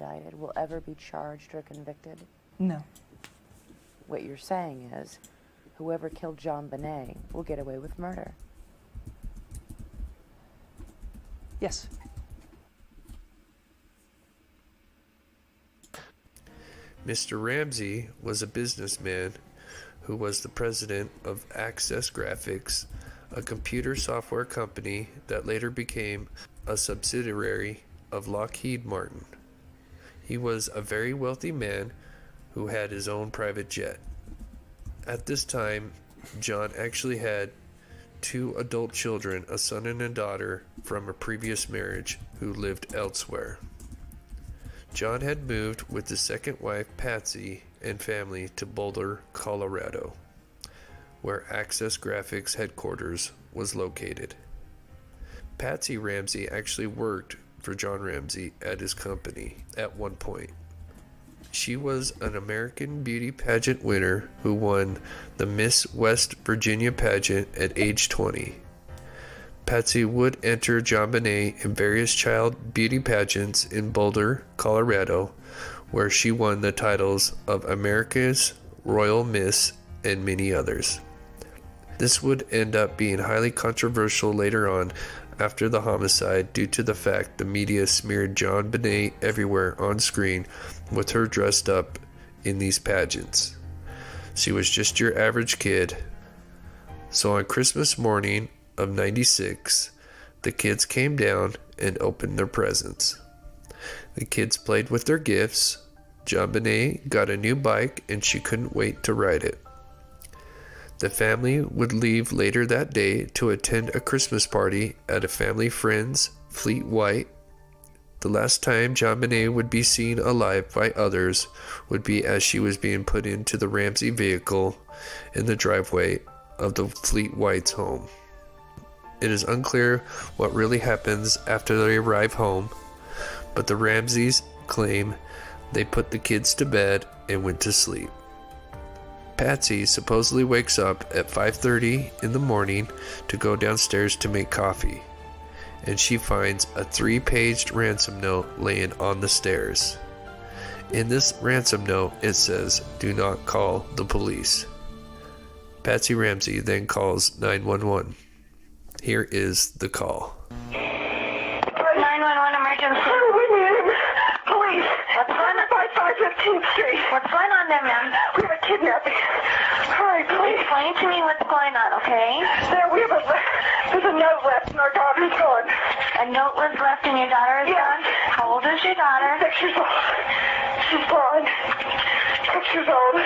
indicted will ever be charged or convicted? No. What you're saying is, whoever killed JonBenét will get away with murder. Yes. Mr. Ramsey was a businessman who was the president of Access Graphics, a computer software company that later became a subsidiary of Lockheed Martin. He was a very wealthy man who had his own private jet. At this time, John actually had 2 adult children, a son and a daughter, from a previous marriage who lived elsewhere. John had moved with his second wife, Patsy, and family to Boulder, Colorado, where Access Graphics headquarters was located. Patsy Ramsey actually worked for John Ramsey at his company at one point. She was an American beauty pageant winner who won the Miss West Virginia pageant at age 20. Patsy would enter JonBenét in various child beauty pageants in Boulder, Colorado, where she won the titles of America's Royal Miss and many others. This would end up being highly controversial later on after the homicide due to the fact the media smeared JonBenét everywhere on screen with her dressed up in these pageants. She was just your average kid. So on Christmas morning of '96, the kids came down and opened their presents. The kids played with their gifts. JonBenét got a new bike and she couldn't wait to ride it. The family would leave later that day to attend a Christmas party at a family friend's Fleet White. The last time JonBenét would be seen alive by others would be as she was being put into the Ramsey vehicle in the driveway of the Fleet White's home. It is unclear what really happens after they arrive home, but the Ramseys claim they put the kids to bed and went to sleep. Patsy supposedly wakes up at 5:30 in the morning to go downstairs to make coffee, and she finds a 3-paged ransom note laying on the stairs. In this ransom note, it says, "Do not call the police." Patsy Ramsey then calls 911. Here is the call. 911 emergency. Police. What's going on? 515th Street. What's going on there, ma'am? We have a kidnapping. Hurry, please. Explain to me what's going on, okay? There's a note left and our daughter's gone. A note was left and your daughter is gone? How old is your daughter? 6 years old. She's gone. 6 years old.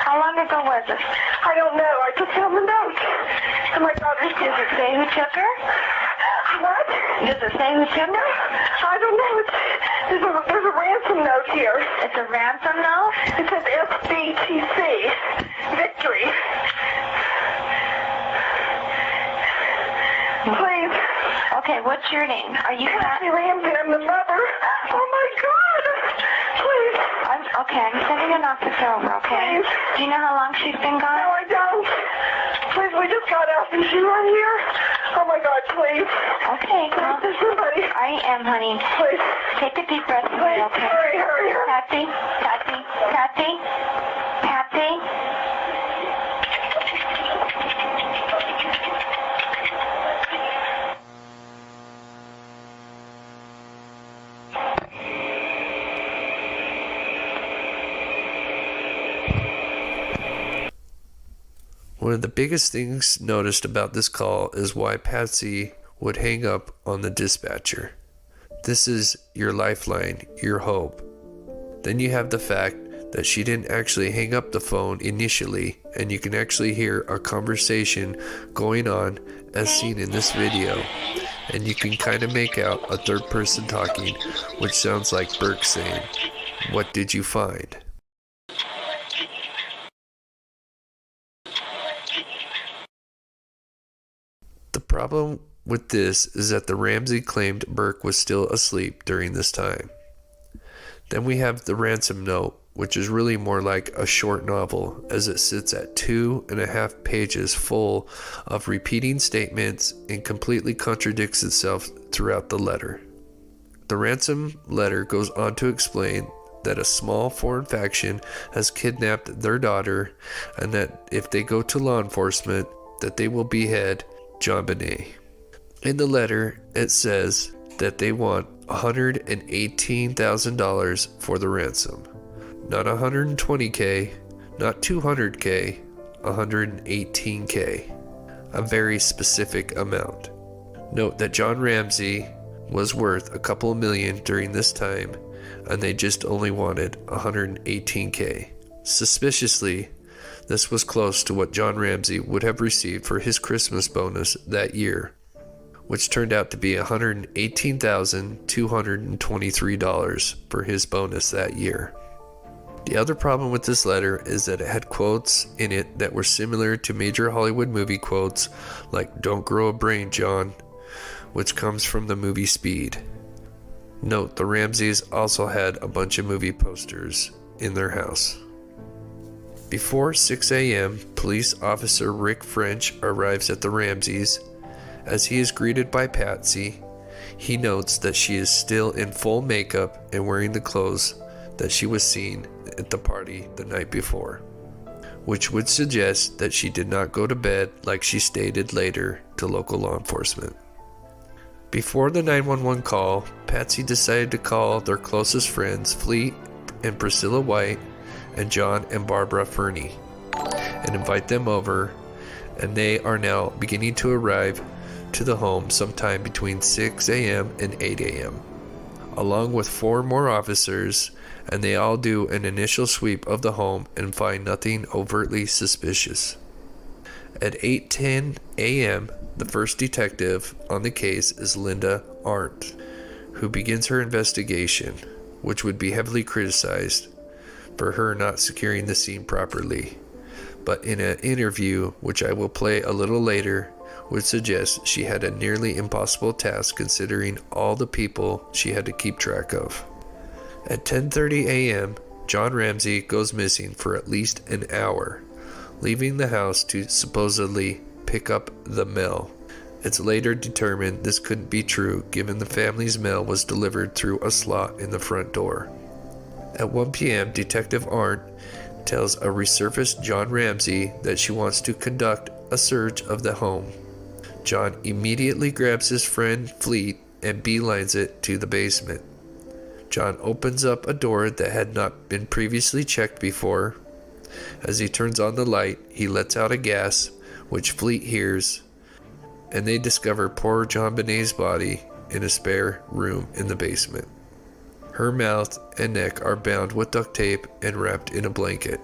How long ago was this? I don't know. I just found the note. And my daughter's Does it say who took her? What? Does it say who took her? I don't know. There's a ransom note here. It's a ransom note? It says SBTC. Victory. Please. Okay, what's your name? Are you Patsy Ramsey. I'm the mother. Oh my God. Please. I'm sending an officer over, okay? Please. Do you know how long she's been No, gone? I don't. Please, we just got out. Is she right here? Oh my God, please. Okay, Please, there's somebody. I am, honey. Please. Take a deep breath for me, Please, okay? hurry. Patsy. One of the biggest things noticed about this call is why Patsy would hang up on the dispatcher. This is your lifeline, your hope. Then you have the fact that she didn't actually hang up the phone initially, and you can actually hear a conversation going on as seen in this video, and you can kind of make out a third person talking, which sounds like Burke saying, "What did you find?" The problem with this is that the Ramsey claimed Burke was still asleep during this time. Then we have the ransom note, which is really more like a short novel, as it sits at 2.5 pages full of repeating statements and completely contradicts itself throughout the letter. The ransom letter goes on to explain that a small foreign faction has kidnapped their daughter and that if they go to law enforcement, that they will behead JonBenét. In the letter, it says that they want $118,000 for the ransom. Not $120K, not $200K, $118K. A very specific amount. Note that John Ramsey was worth a couple of million during this time, and they just only wanted $118K. Suspiciously, this was close to what John Ramsey would have received for his Christmas bonus that year, which turned out to be $118,223 for his bonus that year. The other problem with this letter is that it had quotes in it that were similar to major Hollywood movie quotes like "Don't grow a brain, John," which comes from the movie Speed. Note, the Ramseys also had a bunch of movie posters in their house. Before 6 a.m., police officer Rick French arrives at the Ramseys. As he is greeted by Patsy, he notes that she is still in full makeup and wearing the clothes that she was seen at the party the night before, which would suggest that she did not go to bed like she stated later to local law enforcement. Before the 911 call, Patsy decided to call their closest friends, Fleet and Priscilla White, and John and Barbara Fernie, and invite them over, and they are now beginning to arrive to the home sometime between 6 a.m. and 8 a.m., along with 4 more officers, and they all do an initial sweep of the home and find nothing overtly suspicious. At 8:10 a.m., the first detective on the case is Linda Arndt, who begins her investigation, which would be heavily criticized for her not securing the scene properly, but in an interview, which I will play a little later, would suggest she had a nearly impossible task considering all the people she had to keep track of. At 10:30 a.m., John Ramsey goes missing for at least an hour, leaving the house to supposedly pick up the mail. It's later determined this couldn't be true given the family's mail was delivered through a slot in the front door. At 1 p.m., Detective Arndt tells a resurfaced John Ramsey that she wants to conduct a search of the home. John immediately grabs his friend Fleet and beelines it to the basement. John opens up a door that had not been previously checked before. As he turns on the light, he lets out a gas, which Fleet hears, and they discover poor JonBenét's body in a spare room in the basement. Her mouth and neck are bound with duct tape and wrapped in a blanket.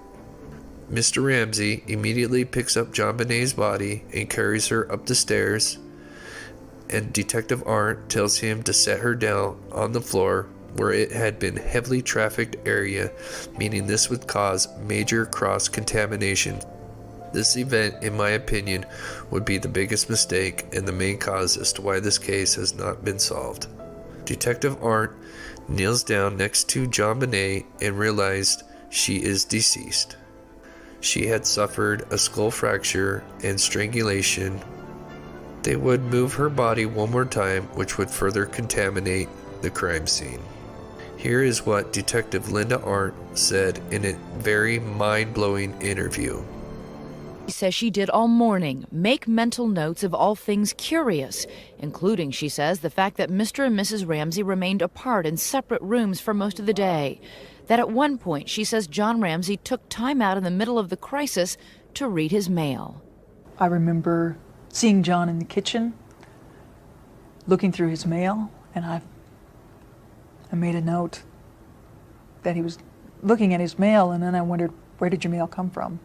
Mr. Ramsey immediately picks up JonBenét's body and carries her up the stairs, and Detective Arndt tells him to set her down on the floor where it had been heavily trafficked area, meaning this would cause major cross-contamination. This event, in my opinion, would be the biggest mistake and the main cause as to why this case has not been solved. Detective Arndt kneels down next to JonBenét and realized she is deceased. She had suffered a skull fracture and strangulation. They would move her body one more time, which would further contaminate the crime scene. Here is what Detective Linda Arndt said in a very mind-blowing interview. She says she did all morning make mental notes of all things curious, including, she says, the fact that Mr. and Mrs. Ramsey remained apart in separate rooms for most of the day. That at one point, she says John Ramsey took time out in the middle of the crisis to read his mail. I remember seeing John in the kitchen, looking through his mail, and I made a note that he was looking at his mail, and then I wondered, where did your mail come from?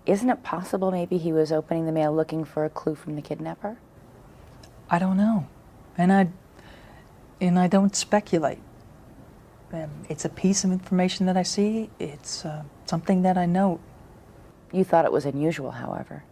Isn't it possible maybe he was opening the mail looking for a clue from the kidnapper? I don't know, and I don't speculate. It's a piece of information that I see. It's something that I note. You thought it was unusual, however.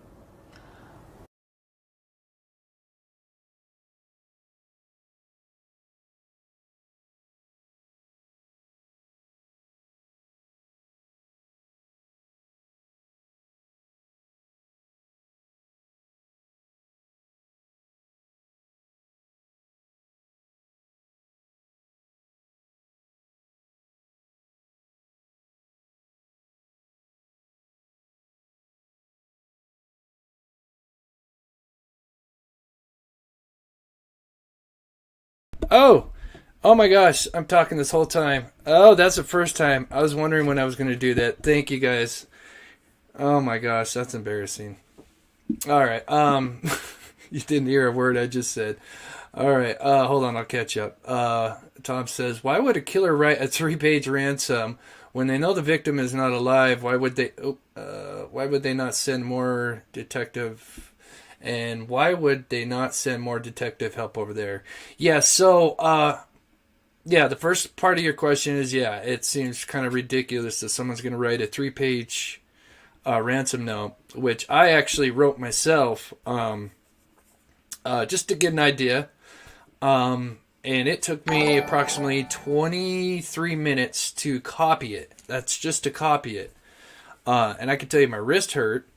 Oh my gosh, I'm talking this whole time. Oh, that's the first time. I was wondering when I was going to do that. Thank you guys. Oh my gosh, that's embarrassing. All right. You didn't hear a word I just said. All right. Hold on, I'll catch up. Tom says, "Why would a killer write a 3-page ransom when they know the victim is not alive? Why would they not send more detective? And why would they not send more detective help over there?" Yeah. So, the first part of your question is, it seems kind of ridiculous that someone's going to write a 3-page ransom note, which I actually wrote myself, just to get an idea. And it took me approximately 23 minutes to copy it. That's just to copy it. And I can tell you my wrist hurt.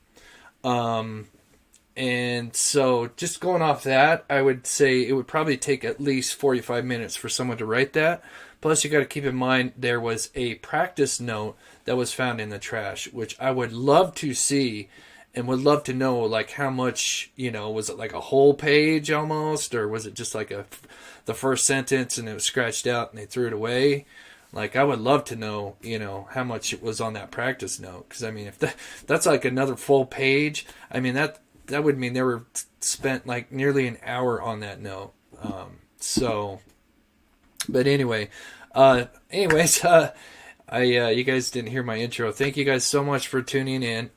And so just going off that, I would say it would probably take at least 45 minutes for someone to write that. Plus, you got to keep in mind there was a practice note that was found in the trash, which I would love to see and would love to know, like, how much, was it like a whole page almost, or was it just like the first sentence and it was scratched out and they threw it away? Like, I would love to know, how much it was on that practice note. Because, I mean, if that's like another full page, I mean, that would mean they were spent like nearly an hour on that note. But anyway, you guys didn't hear my intro. Thank you guys so much for tuning in.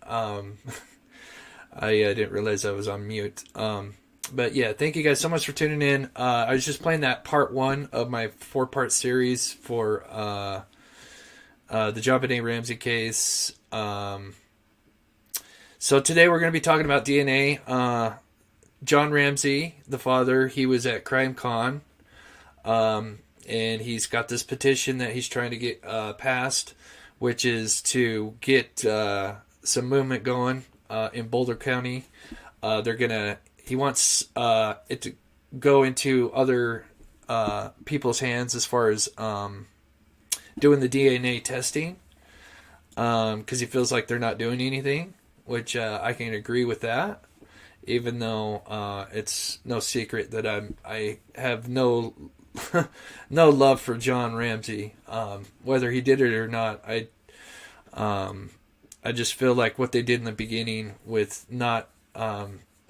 I didn't realize I was on mute. But yeah, thank you guys so much for tuning in. I was just playing that part 1 of my 4-part series for the Jonbenet Ramsey case. So today we're going to be talking about DNA. John Ramsey, the father, he was at CrimeCon. And he's got this petition that he's trying to get passed, which is to get some movement going in Boulder County. He wants it to go into other people's hands as far as doing the DNA testing, because he feels like they're not doing anything, which I can agree with that. Even though it's no secret that I have no love for John Ramsey, whether he did it or not. I just feel like what they did in the beginning with not,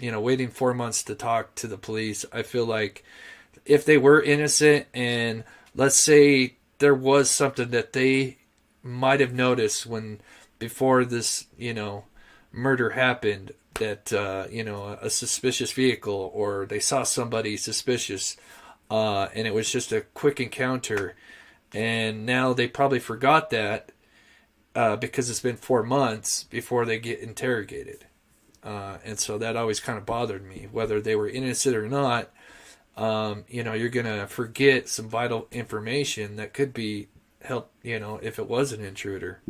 waiting 4 months to talk to the police. I feel like if they were innocent, and let's say there was something that they might have noticed before this, murder happened, that, a suspicious vehicle, or they saw somebody suspicious, and it was just a quick encounter, and now they probably forgot that because it's been 4 months before they get interrogated. And so that always kind of bothered me, whether they were innocent or not. You're going to forget some vital information that could be help, if it was an intruder.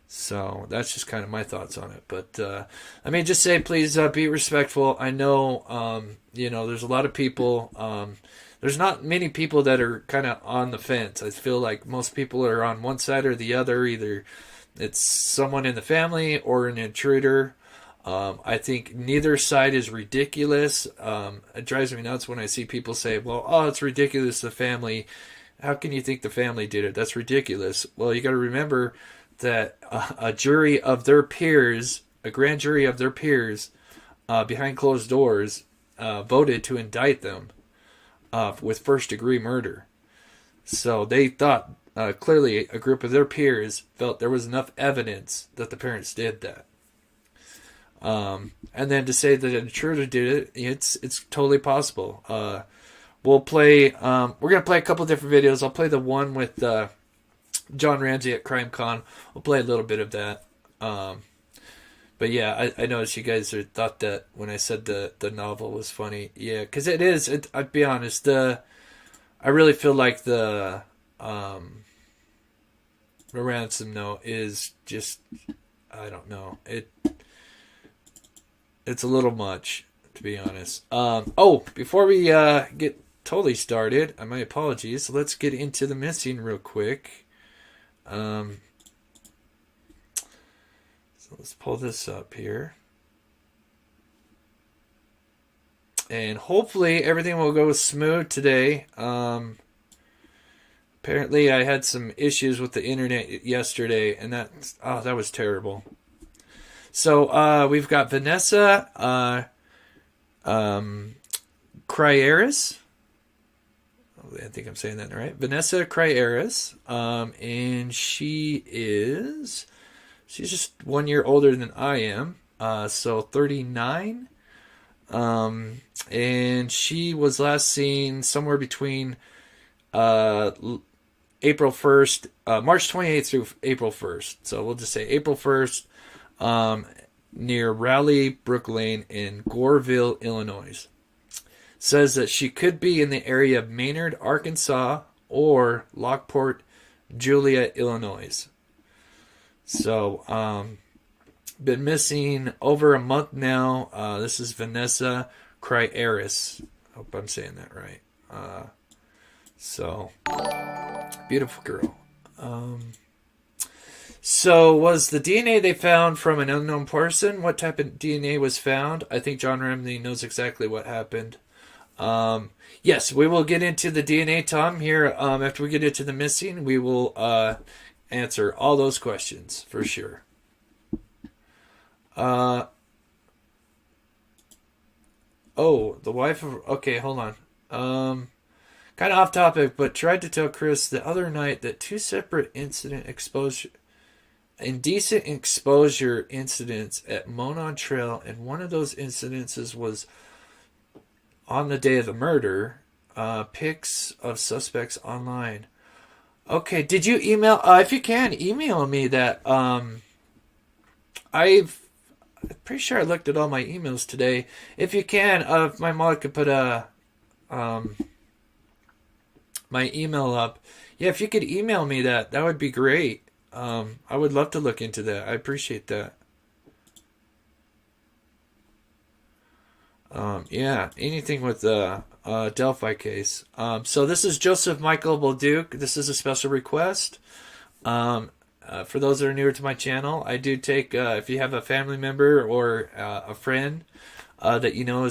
So that's just kind of my thoughts on it. But just say, please be respectful. I know, there's a lot of people. There's not many people that are kind of on the fence. I feel like most people are on one side or the other. Either it's someone in the family or an intruder. I think neither side is ridiculous. It drives me nuts when I see people say, well, it's ridiculous, the family. How can you think the family did it? That's ridiculous. Well, you got to remember that a jury of their peers, a grand jury of their peers, behind closed doors, voted to indict them with first-degree murder. So they thought, clearly a group of their peers felt there was enough evidence that the parents did that. And then to say that an intruder did it, it's totally possible. We'll play, we're going to play a couple different videos. I'll play the one with John Ramsey at CrimeCon. We'll play a little bit of that. But yeah, I noticed you guys thought that when I said the novel was funny. Yeah, because it is. I'll be honest. I really feel like the ransom note is just, I don't know. It's a little much, to be honest. Before we get totally started, my apologies. Let's get into the missing real quick. So let's pull this up here. And hopefully everything will go smooth today. Apparently I had some issues with the internet yesterday, and that was terrible. So we've got Vanessa Crieris. I think I'm saying that right. Vanessa Crieris. And she's just 1 year older than I am. So 39. And she was last seen somewhere between April 1st, March 28th through April 1st. So we'll just say April 1st, near Raleigh Brook Lane in Goreville, Illinois. Says that she could be in the area of Maynard, Arkansas, or Lockport, Julia, Illinois. So, been missing over a month now. This is Vanessa Crieris. Hope I'm saying that right. So, beautiful girl. So, was the DNA they found from an unknown person? What type of DNA was found? I think John Ramsey knows exactly what happened. Yes, we will get into the DNA, Tom, here. After we get into the missing, we will answer all those questions for sure. The wife of... Okay, hold on. Kind of off topic, but tried to tell Chris the other night that two separate indecent exposure incidents at Monon Trail, and one of those incidences was on the day of the murder. Pics of suspects online. Okay, did you email? If you can, email me that. I'm pretty sure I looked at all my emails today. If you can, if my mom could put my email up. Yeah, if you could email me that would be great. I would love to look into that. I appreciate that. Yeah, anything with the Delphi case. So this is Joseph Michael Bolduc. This is a special request. For those that are newer to my channel, I do take, if you have a family member or a friend that you know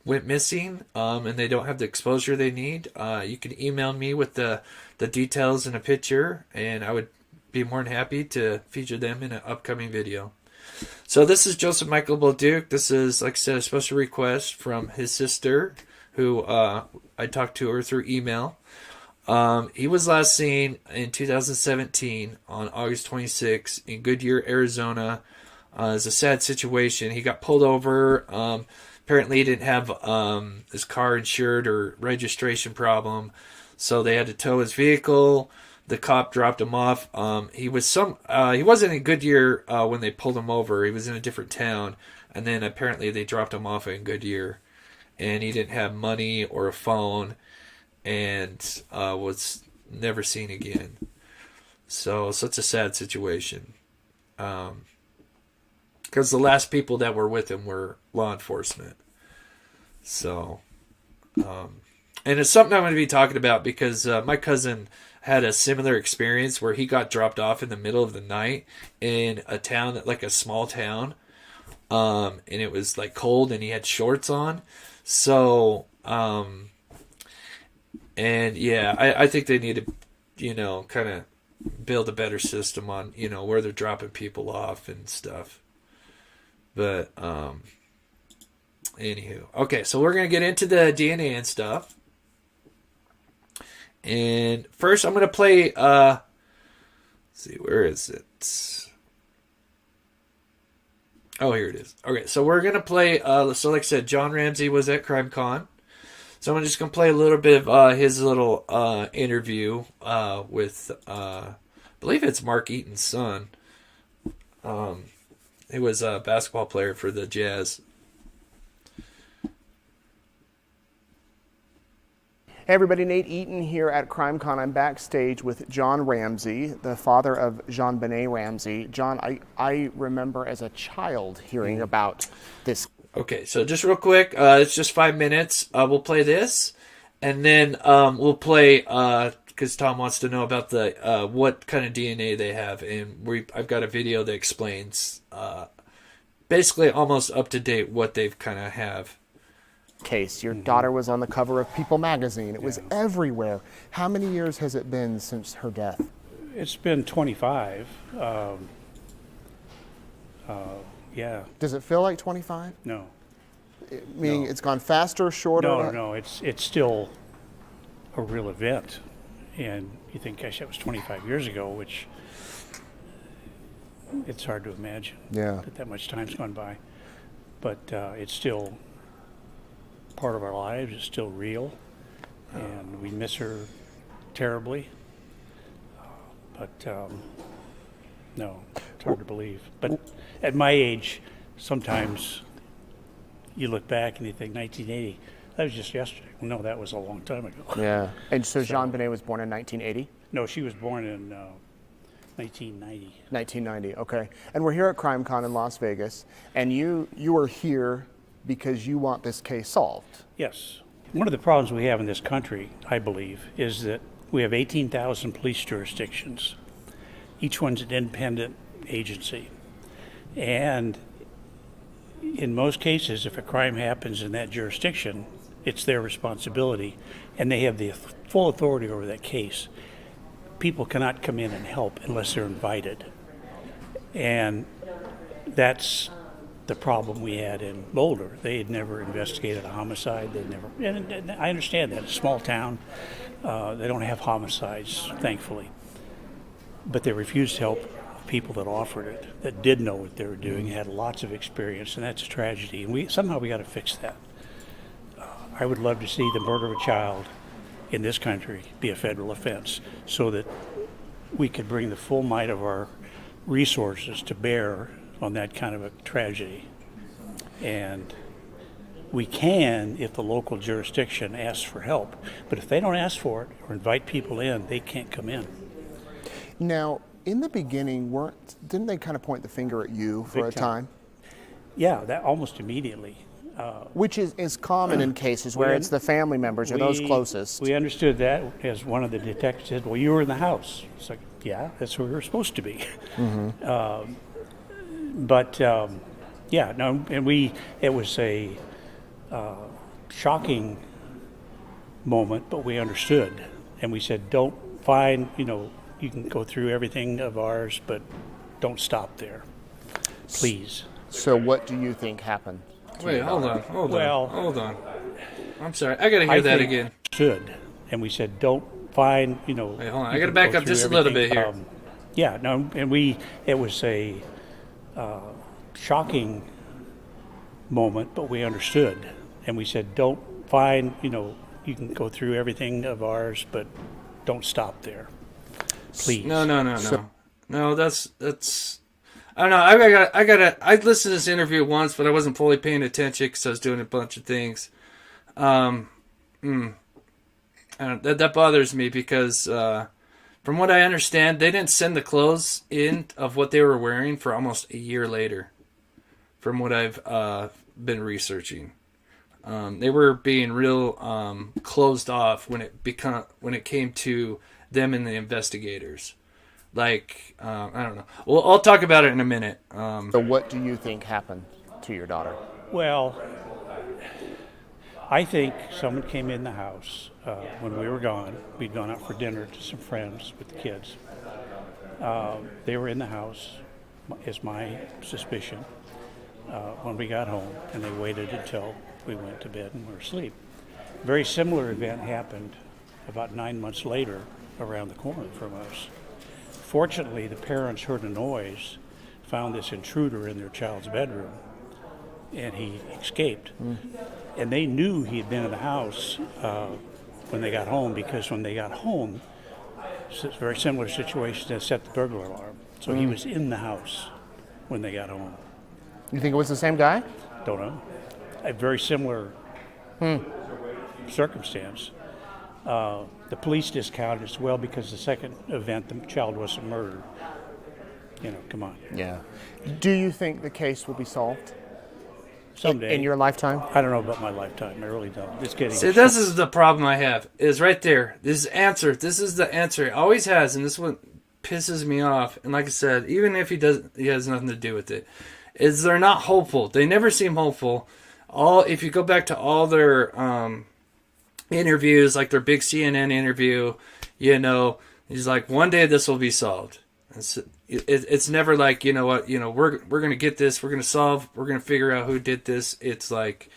went missing and they don't have the exposure they need, you can email me with the details and a picture, and I would be more than happy to feature them in an upcoming video. So this is Joseph Michael Bolduc. This is, like I said, a special request from his sister, who I talked to her through email. He was last seen in 2017 on August 26 in Goodyear, Arizona. It's a sad situation. He got pulled over. Apparently he didn't have his car insured or registration problem, so they had to tow his vehicle. The cop dropped him off. He wasn't in Goodyear when they pulled him over. He was in a different town, and then apparently they dropped him off in Goodyear, and he didn't have money or a phone, and was never seen again. So such a sad situation. Because the last people that were with him were law enforcement. So, and it's something I'm going to be talking about because my cousin had a similar experience where he got dropped off in the middle of the night in a town, like a small town, and it was like cold and he had shorts on. So, and yeah, I think they need to, kind of build a better system on, where they're dropping people off and stuff. But, anywho. Okay, so we're going to get into the DNA and stuff. And first, I'm going to play, let's see, where is it? Oh, here it is. Okay, so we're going to play, so like I said, John Ramsey was at CrimeCon. So I'm just going to play a little bit of his little interview with, I believe it's Mark Eaton's son. He was a basketball player for the Jazz. Hey everybody, Nate Eaton here at CrimeCon. I'm backstage with John Ramsey, the father of JonBenét Ramsey. John, I remember as a child hearing about this. Okay, so just real quick, it's just 5 minutes. We'll play this, and then we'll play, because Tom wants to know about the what kind of DNA they have, and I've got a video that explains basically almost up to date what they've kind of have. case. Your daughter was on the cover of People magazine. It was everywhere. How many years has it been since her death? It's been 25. Yeah. Does it feel like 25? No. Meaning it's gone faster, shorter? No. It's still a real event, and you think, gosh, that was 25 years ago, which it's hard to imagine that much time's gone by. But it's still part of our lives. It's still real, and we miss her terribly. But no, it's hard to believe. But at my age, sometimes you look back and you think 1980, that was just yesterday. Well, no, that was a long time ago. Yeah. And so JonBenét was born in 1980? No, she was born in 1990. 1990, okay. And we're here at CrimeCon in Las Vegas, and you are here because you want this case solved. Yes. One of the problems we have in this country, I believe, is that we have 18,000 police jurisdictions. Each one's an independent agency. And in most cases, if a crime happens in that jurisdiction, it's their responsibility, and they have the full authority over that case. People cannot come in and help unless they're invited. And that's the problem we had in Boulder. They had never investigated a homicide. And I understand that. It's a small town. They don't have homicides, thankfully. But they refused to help people that offered it, that did know what they were doing, had lots of experience, and that's a tragedy. And somehow we got to fix that. I would love to see the murder of a child in this country be a federal offense, so that we could bring the full might of our resources to bear on that kind of a tragedy. And we can if the local jurisdiction asks for help. But if they don't ask for it or invite people in, they can't come in. Now, in the beginning, didn't they kind of point the finger at you for a time? Yeah, that almost immediately. Which is common in cases where it's the family members or those closest. We understood that as one of the detectives said, well, you were in the house. It's like, yeah, that's where we were supposed to be. Mm-hmm. It was a shocking moment, but we understood. And we said, you can go through everything of ours, but don't stop there, please. So what do you think happened? Wait, hold on. I'm sorry, I gotta hear that again. Should, and we said, don't find, Wait, hold on, I gotta back up just a little bit here. It was a shocking moment, but we understood. And we said, don't find, you can go through everything of ours, but don't stop there, please. No, that's I don't know. I listened to this interview once, but I wasn't fully paying attention because I was doing a bunch of things. That bothers me because, from what I understand, they didn't send the clothes in of what they were wearing for almost a year later. From what I've been researching, they were being real closed off when it came to them and the investigators. Like, I don't know. Well, I'll talk about it in a minute. So what do you think happened to your daughter? Well, I think someone came in the house when we were gone. We'd gone out for dinner to some friends with the kids. They were in the house, is my suspicion, when we got home, and they waited until we went to bed and were asleep. A very similar event happened about 9 months later around the corner from us. Fortunately, the parents heard a noise, found this intruder in their child's bedroom, and he escaped. And they knew he had been in the house when they got home, because when they got home, it's a very similar situation that set the burglar alarm. So he was in the house when they got home. You think it was the same guy? Don't know. A very similar circumstance. The police discounted as well because the second event, the child wasn't murdered. Come on. Yeah. Do you think the case will be solved? Someday. In your lifetime? I don't know about my lifetime. I really don't. It's getting. See, this is the problem I have. Is right there. This answer. This is the answer. It always has, and this one pisses me off. And like I said, even if he has nothing to do with it, is they're not hopeful. They never seem hopeful. if you go back to all their interviews, like their big CNN interview, you know, he's like, one day this will be solved. It's never like, you know what, you know, we're going to get this, we're going to figure out who did this. It's like,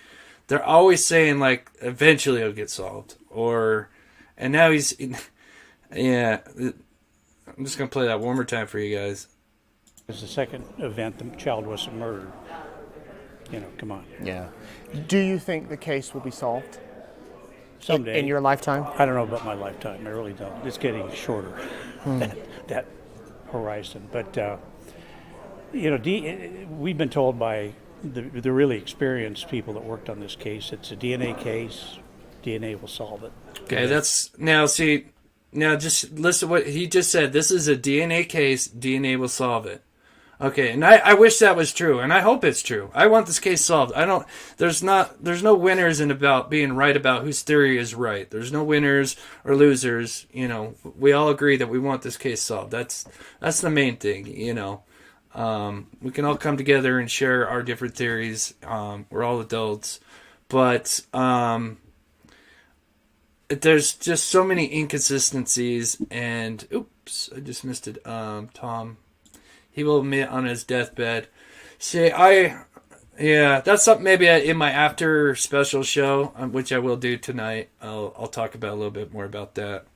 they're always saying like, eventually it'll get solved. And now yeah, I'm just going to play that one more time for you guys. It's the second event the child wasn't murdered. You know, come on. Yeah. Do you think the case will be solved? Someday. In your lifetime? I don't know about my lifetime. I really don't. It's getting shorter, that horizon. But, you know, we've been told by the really experienced people that worked on this case, it's a DNA case. DNA will solve it. Okay, now just listen to what he just said. This is a DNA case. DNA will solve it. Okay, and I wish that was true, and I hope it's true. I want this case solved. There's no winners in about being right about whose theory is right. There's no winners or losers. You know, we all agree that we want this case solved. That's the main thing. You know, we can all come together and share our different theories. We're all adults, but there's just so many inconsistencies. And oops, I just missed it. Tom. He will admit on his deathbed. See, that's something maybe in my after special show, which I will do tonight. I'll talk about a little bit more about that.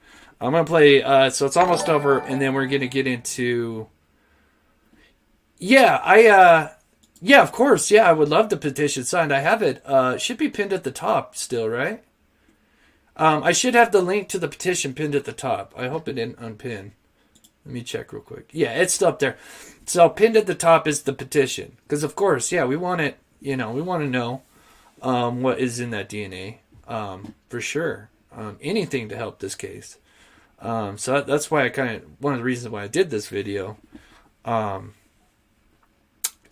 I'm going to play, so it's almost over, and then we're going to get into, of course, I would love the petition signed. I have it. Should be pinned at the top still, right? I should have the link to the petition pinned at the top. I hope it didn't unpin. Let me check real quick. Yeah, it's still up there. So pinned at the top is the petition. Because, of course, we want it, you know, we want to know what is in that DNA. For sure. Anything to help this case. So that's why one of the reasons why I did this video. Or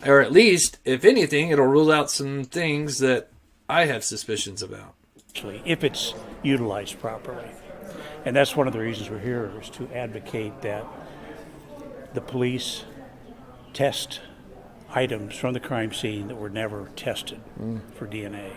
at least, if anything, it'll rule out some things that I have suspicions about. If it's utilized properly. And that's one of the reasons we're here, is to advocate that the police test items from the crime scene that were never tested for DNA.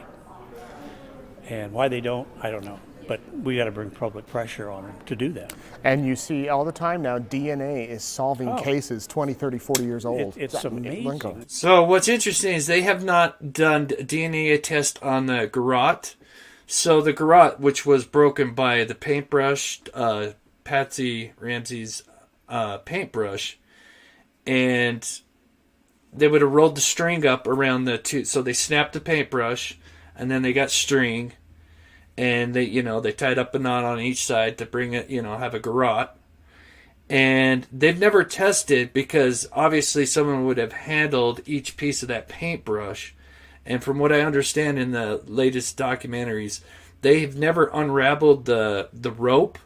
And why they don't, I don't know. But we got to bring public pressure on them to do that. And you see all the time now, DNA is solving cases 20, 30, 40 years old. It's amazing. So what's interesting is they have not done DNA test on the garrote. So the garrote, which was broken by the paintbrush, Patsy Ramsey's paintbrush, and they would have rolled the string up around the two. So they snapped the paintbrush, and then they got string, and they tied up a knot on each side to bring it, have a garrote. And they've never tested, because obviously someone would have handled each piece of that paintbrush. And from what I understand in the latest documentaries, they've never unraveled the rope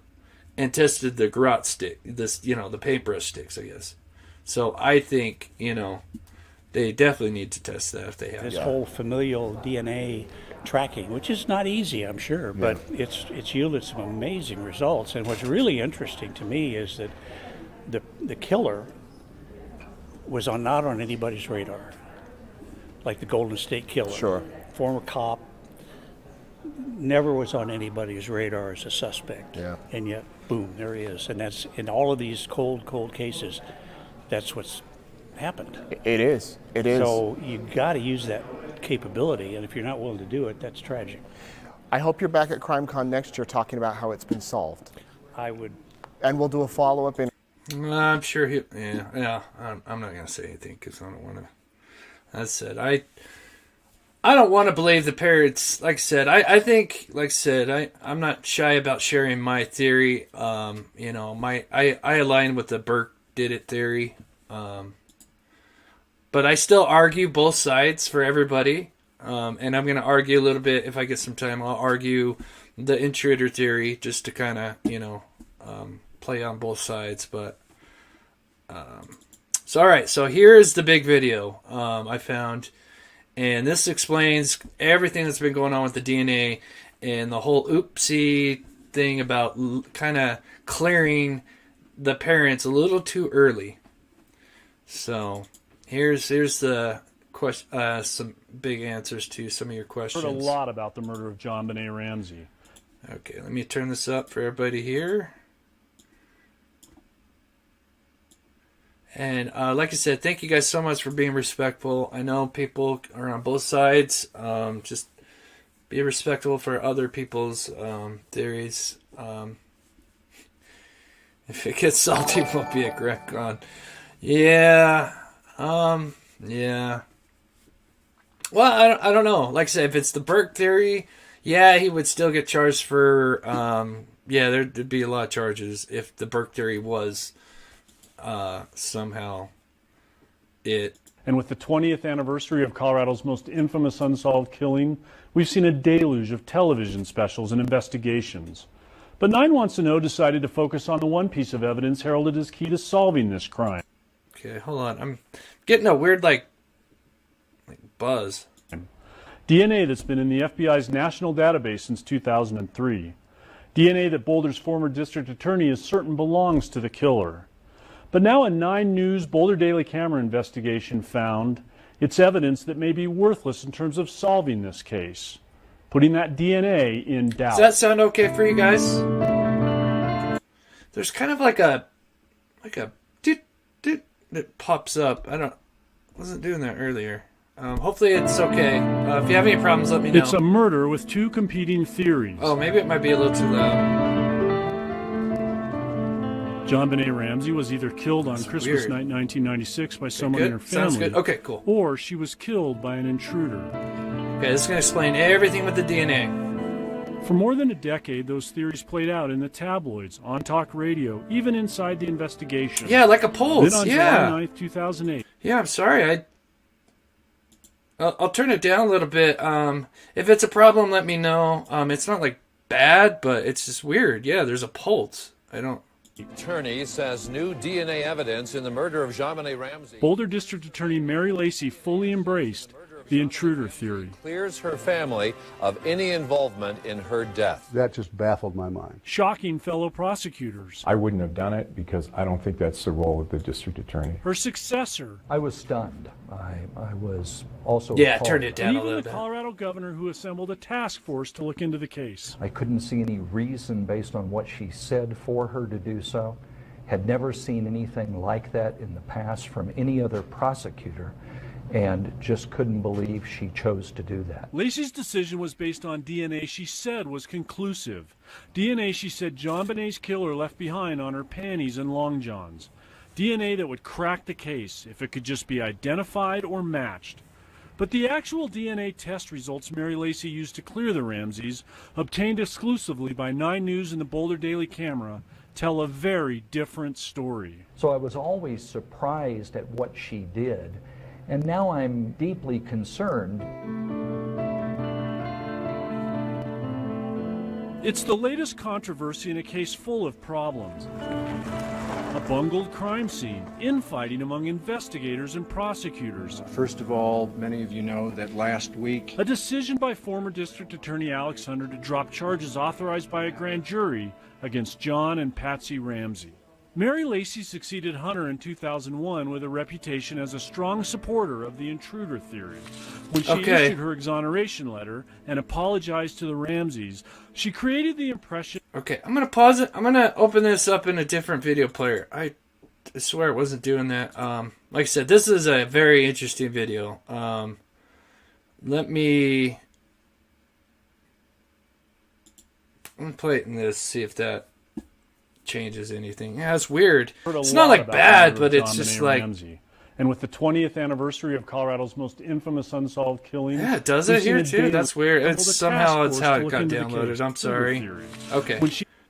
and tested the garrote stick, the paintbrush sticks, I guess. So I think, they definitely need to test that if they have. This whole familial DNA tracking, which is not easy, I'm sure, but it's yielded some amazing results. And what's really interesting to me is that the killer was not on anybody's radar. Like the Golden State Killer. Sure. Former cop, never was on anybody's radar as a suspect. Yeah. And yet, boom, there he is. And that's, in all of these cold cases, that's what's happened. It is. It is. So you got to use that capability, and if you're not willing to do it, that's tragic. I hope you're back at CrimeCon next year talking about how it's been solved. I would. And we'll do a follow-up in. I'm sure I'm not going to say anything because I don't want to. That said, I don't want to believe the parents. Like I said, I think, I'm not shy about sharing my theory. I align with the Burke did it theory. But I still argue both sides for everybody. And I'm going to argue a little bit, if I get some time, I'll argue the Intruder theory just to kind of, play on both sides. But, so, all right, so here's the big video I found, and this explains everything that's been going on with the DNA and the whole oopsie thing about kind of clearing the parents a little too early. So here's the question, some big answers to some of your questions. Heard a lot about the murder of JonBenét Ramsey. Okay, let me turn this up for everybody here. And like I said, thank you guys so much for being respectful. I know people are on both sides. Just be respectful for other people's theories. If it gets salty, we'll be at CrimeCon. Yeah. Yeah. Well, I don't know. Like I said, if it's the Burke theory, yeah, he would still get charged for, yeah, there'd be a lot of charges if the Burke theory was somehow it. And with the 20th anniversary of Colorado's most infamous unsolved killing, we've seen a deluge of television specials and investigations. But 9 Wants to Know decided to focus on the one piece of evidence heralded as key to solving this crime. Okay, hold on. I'm getting a weird, like buzz. DNA that's been in the FBI's national database since 2003. DNA that Boulder's former district attorney is certain belongs to the killer. But now a 9 News Boulder Daily Camera investigation found it's evidence that may be worthless in terms of solving this case, putting that DNA in doubt. Does that sound okay for you guys? There's kind of like a doot doot that pops up. I wasn't doing that earlier. Hopefully it's okay. If you have any problems, let me know. It's a murder with 2 competing theories. Oh, maybe it might be a little too loud. JonBenét Ramsey was either killed on Christmas weird. night 1996 by someone good. in her Sounds family, good. Okay, cool. or she was killed by an intruder. Okay, this is going to explain everything with the DNA. For more than a decade, those theories played out in the tabloids, on talk radio, even inside the investigation. Yeah, like a pulse. Then on Yeah. July 9th, 2008. Yeah, I'm sorry. I'll turn it down a little bit. If it's a problem, let me know. It's not like bad, but it's just weird. Yeah, there's a pulse. I don't. Attorney says new DNA evidence in the murder of JonBenét Ramsey. Boulder District Attorney Mary Lacey fully embraced the intruder theory. Clears her family of any involvement in her death. That just baffled my mind. Shocking fellow prosecutors. I wouldn't have done it because I don't think that's the role of the district attorney. Her successor. I was stunned. I was also turn it down and a even little the bit. Colorado governor who assembled a task force to look into the case. I couldn't see any reason based on what she said for her to do so. Had never seen anything like that in the past from any other prosecutor, and just couldn't believe she chose to do that. Lacey's decision was based on DNA she said was conclusive. DNA she said JonBenét's killer left behind on her panties and long johns. DNA that would crack the case if it could just be identified or matched. But the actual DNA test results Mary Lacey used to clear the Ramseys, obtained exclusively by 9 News and the Boulder Daily Camera, tell a very different story. So I was always surprised at what she did, and now I'm deeply concerned. It's the latest controversy in a case full of problems. A bungled crime scene, infighting among investigators and prosecutors. First of all, many of you know that last week, A decision by former District Attorney Alex Hunter to drop charges authorized by a grand jury against John and Patsy Ramsey. Mary Lacey succeeded Hunter in 2001 with a reputation as a strong supporter of the intruder theory. When she issued her exoneration letter and apologized to the Ramseys, she created the impression... Okay, I'm going to pause it. I'm going to open this up in a different video player. I swear it wasn't doing that. Like I said, this is a very interesting video. Let me... I'm going to play it in this, see if that changes anything. Yeah, it's weird. It's not like bad, but it's just like... Ramsey. And with the 20th anniversary of Colorado's most infamous unsolved killing... Yeah, does it here too? That's weird. It's somehow it's how it got downloaded. I'm sorry. Okay.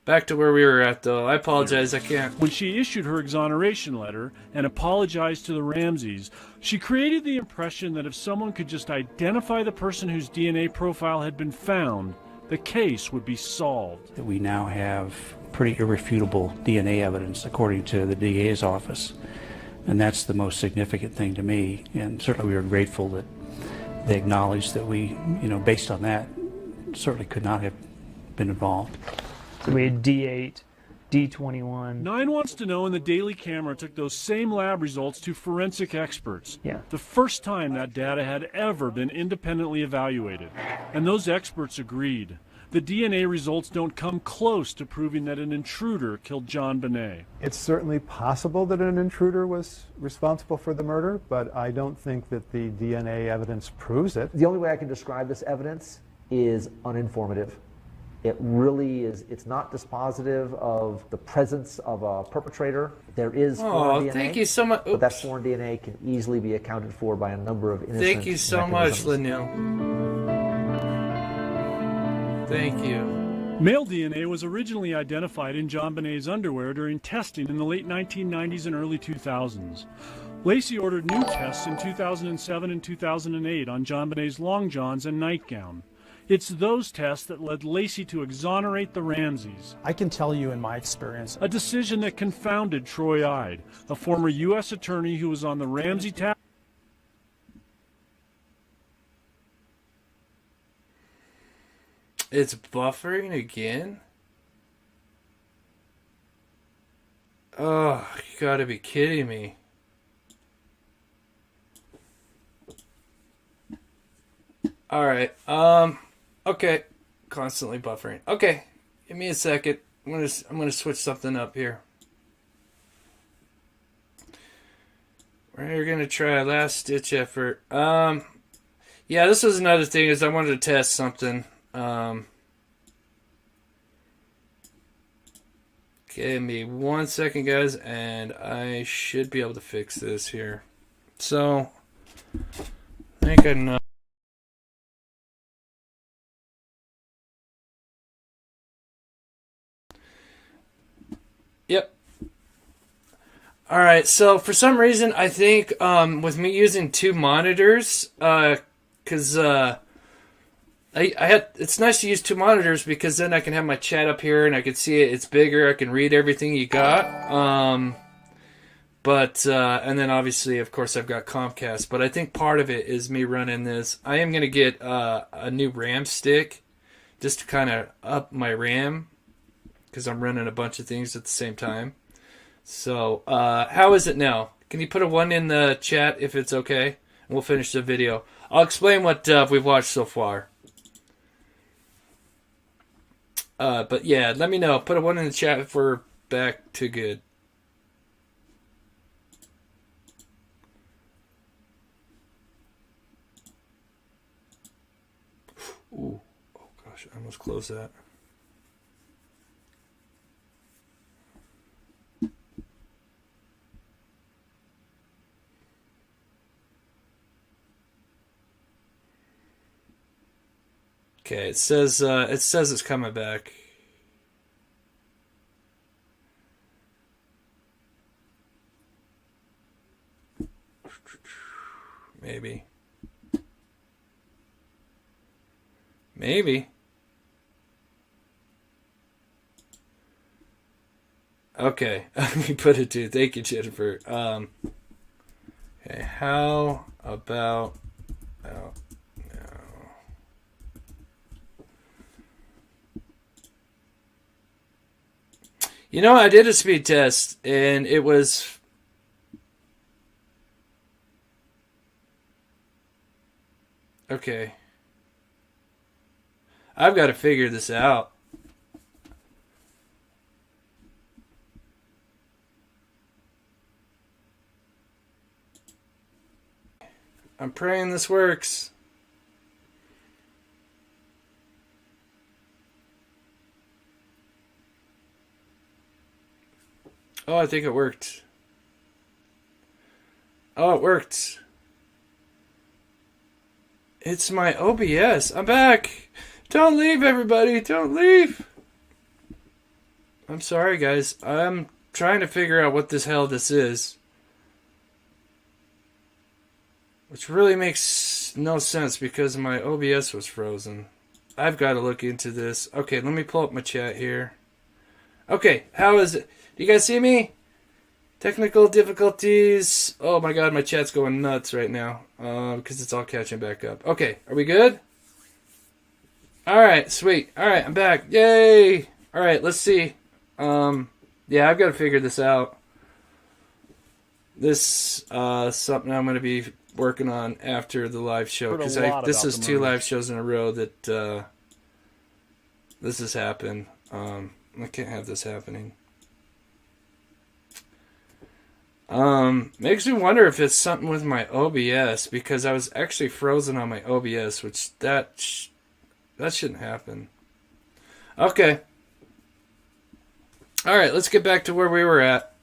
Back to where we were at, though. I apologize. I can't... When she issued her exoneration letter and apologized to the Ramseys, she created the impression that if someone could just identify the person whose DNA profile had been found, the case would be solved. That we now have pretty irrefutable DNA evidence, according to the DA's office. And that's the most significant thing to me. And certainly we are grateful that they acknowledged that we, based on that, certainly could not have been involved. So we had D8 D21. 9 wants to know, and the Daily Camera took those same lab results to forensic experts. Yeah. The first time that data had ever been independently evaluated. And those experts agreed. The DNA results don't come close to proving that an intruder killed JonBenét. It's certainly possible that an intruder was responsible for the murder, but I don't think that the DNA evidence proves it. The only way I can describe this evidence is uninformative. It really is, it's not dispositive of the presence of a perpetrator. There is foreign DNA. Thank you so much. But that foreign DNA can easily be accounted for by a number of innocent Thank you so much, mechanisms. Lanil. Thank you. Male DNA was originally identified in JonBenét's underwear during testing in the late 1990s and early 2000s. Lacey ordered new tests in 2007 and 2008 on JonBenét's long johns and nightgown. It's those tests that led Lacey to exonerate the Ramseys. I can tell you in my experience. A decision that confounded Troy Ide, a former U.S. attorney who was on the Ramsey task. It's buffering again? Oh, you gotta be kidding me. Alright, okay. Constantly buffering. Okay, give me a second. I'm gonna switch something up here. We're gonna try a last ditch effort. Yeah, this was another thing is I wanted to test something. Give me 1 second, guys, and I should be able to fix this here. So, I think I know. Yep. Alright, so for some reason, I think with me using two monitors, because it's nice to use two monitors because then I can have my chat up here and I can see it. It's bigger. I can read everything you got. And then obviously, of course, I've got Comcast. But I think part of it is me running this. I am going to get a new RAM stick just to kind of up my RAM because I'm running a bunch of things at the same time. So how is it now? Can you put a 1 in the chat if it's okay? And we'll finish the video. I'll explain what we've watched so far. But yeah, let me know. Put a 1 in the chat if we're back to good. Ooh. Oh gosh, I almost closed that. Okay, it says it's coming back. Maybe. Okay, we put it to. Thank you, Jennifer. Okay, how about? Oh, no. You know, I did a speed test, and it was... Okay. I've got to figure this out. I'm praying this works. Oh, I think it worked. Oh, it worked. It's my OBS. I'm back. Don't leave, everybody. Don't leave. I'm sorry, guys. I'm trying to figure out what the hell this is. Which really makes no sense because my OBS was frozen. I've got to look into this. Okay, let me pull up my chat here. Okay, how is it? Do you guys see me? Technical difficulties. Oh my god, my chat's going nuts right now. Because it's all catching back up. Okay, are we good? Alright, sweet. Alright, I'm back. Yay! Alright, let's see. Yeah, I've got to figure this out. This something I'm going to be working on after the live show, because this is 2 live shows in a row that this has happened. I can't have this happening. Makes me wonder if it's something with my OBS, because I was actually frozen on my OBS, which that shouldn't happen. Okay. All right, let's get back to where we were at.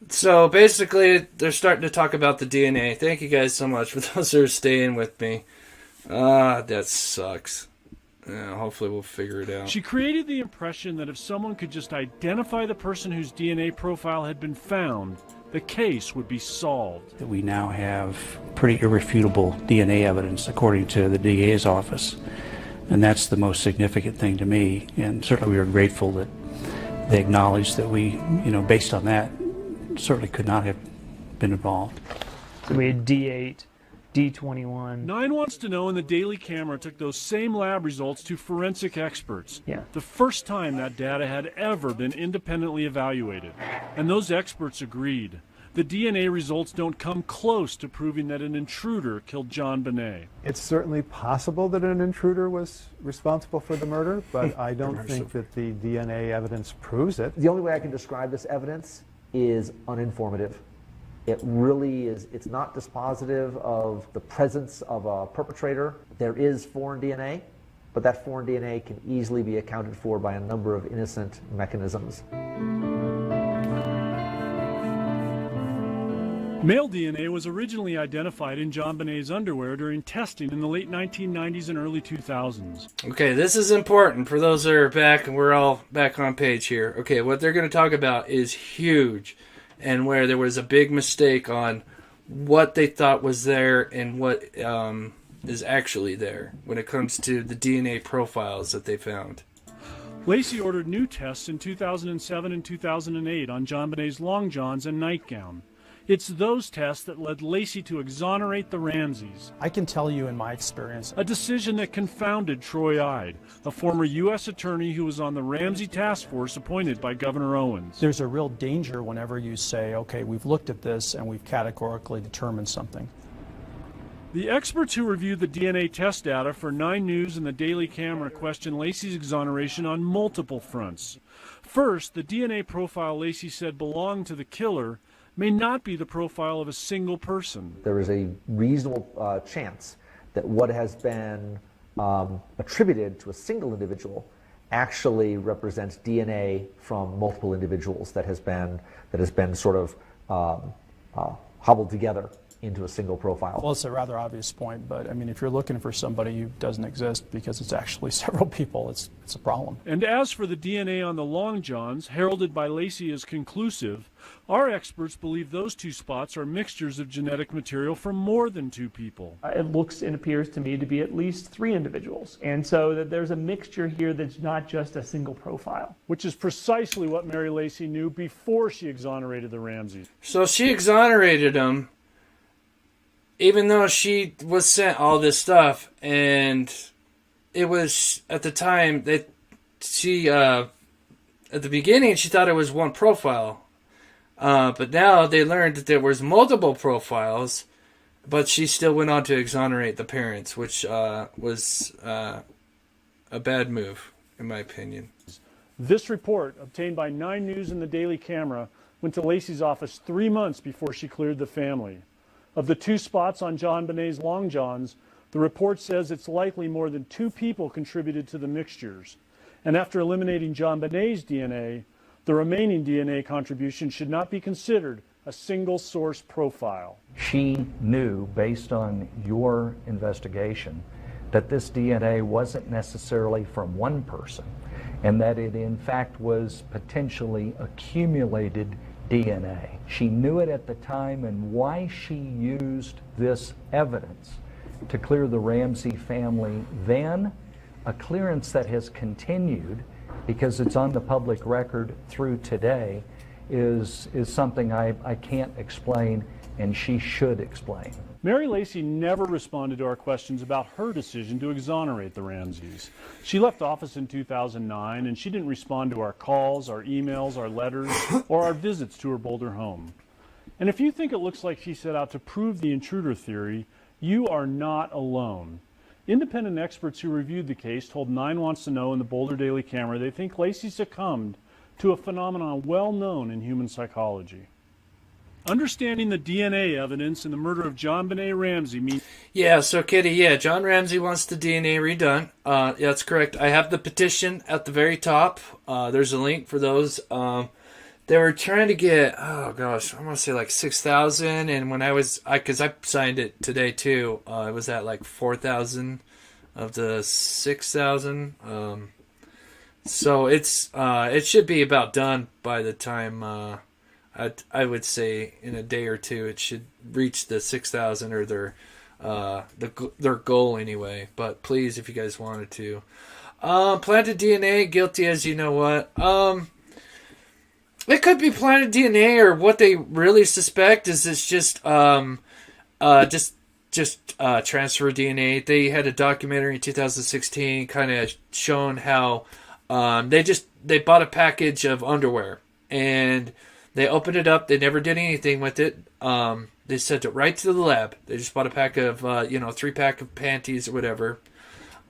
So basically, they're starting to talk about the DNA. Thank you guys so much for those who are staying with me. That sucks. Yeah, hopefully we'll figure it out. She created the impression that if someone could just identify the person whose DNA profile had been found, the case would be solved. That we now have pretty irrefutable DNA evidence according to the DA's office. And that's the most significant thing to me. And certainly we are grateful that they acknowledged that we, based on that, certainly could not have been involved. So we had D8, D21. 9 wants to know, and the Daily Camera took those same lab results to forensic experts. Yeah. The first time that data had ever been independently evaluated. And those experts agreed. The DNA results don't come close to proving that an intruder killed JonBenét. It's certainly possible that an intruder was responsible for the murder, but I don't think that the DNA evidence proves it. The only way I can describe this evidence is uninformative. It really is, it's not dispositive of the presence of a perpetrator. There is foreign DNA, but that foreign DNA can easily be accounted for by a number of innocent mechanisms. Male DNA was originally identified in JonBenét's underwear during testing in the late 1990s and early 2000s. Okay, this is important for those that are back, and we're all back on page here. Okay, what they're going to talk about is huge, and where there was a big mistake on what they thought was there and what is actually there when it comes to the DNA profiles that they found. Lacey ordered new tests in 2007 and 2008 on JonBenét's long johns and nightgown. It's those tests that led Lacey to exonerate the Ramseys. I can tell you in my experience, A decision that confounded Troy Ide, a former U.S. attorney who was on the Ramsey task force appointed by Governor Owens. there's a real danger whenever you say, okay, we've looked at this and we've categorically determined something. The experts who reviewed the DNA test data for 9 News and the Daily Camera questioned Lacey's exoneration on multiple fronts. First, the DNA profile Lacey said belonged to the killer may not be the profile of a single person. There is a reasonable chance that what has been attributed to a single individual actually represents DNA from multiple individuals that has been sort of hobbled together into a single profile. Well, it's a rather obvious point, but I mean, if you're looking for somebody who doesn't exist because it's actually several people, it's a problem. And as for the DNA on the long johns, heralded by Lacey as conclusive, our experts believe those 2 spots are mixtures of genetic material from more than 2 people. It looks and appears to me to be at least 3 individuals. And so that there's a mixture here that's not just a single profile. Which is precisely what Mary Lacey knew before she exonerated the Ramseys. So she exonerated them, even though she was sent all this stuff, and it was, at the time, that she, at the beginning, she thought it was one profile. But now they learned that there was multiple profiles, but she still went on to exonerate the parents, which was a bad move, in my opinion. This report, obtained by 9 News and the Daily Camera, went to Lacey's office 3 months before she cleared the family. Of the 2 spots on JonBenét's long johns, the report says it's likely more than 2 people contributed to the mixtures. And after eliminating JonBenét's DNA, the remaining DNA contribution should not be considered a single source profile. She knew, based on your investigation, that this DNA wasn't necessarily from one person, and that it in fact was potentially accumulated DNA. She knew it at the time, and why she used this evidence to clear the Ramsey family then, a clearance that has continued because it's on the public record through today, is something I can't explain and she should explain. Mary Lacy never responded to our questions about her decision to exonerate the Ramseys. She left office in 2009, and she didn't respond to our calls, our emails, our letters, or our visits to her Boulder home. And if you think it looks like she set out to prove the intruder theory, you are not alone. Independent experts who reviewed the case told 9 Wants to Know in the Boulder Daily Camera they think Lacy succumbed to a phenomenon well known in human psychology. Understanding the DNA evidence in the murder of JonBenét Ramsey means... Yeah, so Kitty, yeah, John Ramsey wants the DNA redone. Yeah, that's correct. I have the petition at the very top. There's a link for those. They were trying to get, oh gosh, I'm going to say like 6,000. And when because I signed it today too, it was at like 4,000 of the 6,000. So it should be about done by the time, I would say in a day or two, it should reach the 6,000 or their goal anyway. But please, if you guys wanted to. Planted DNA, guilty as you know what. It could be planted DNA, or what they really suspect is it's just transfer DNA. They had a documentary in 2016 kind of showing how they bought a package of underwear and they opened it up. They never did anything with it. They sent it right to the lab. They just bought a pack of 3-pack of panties or whatever,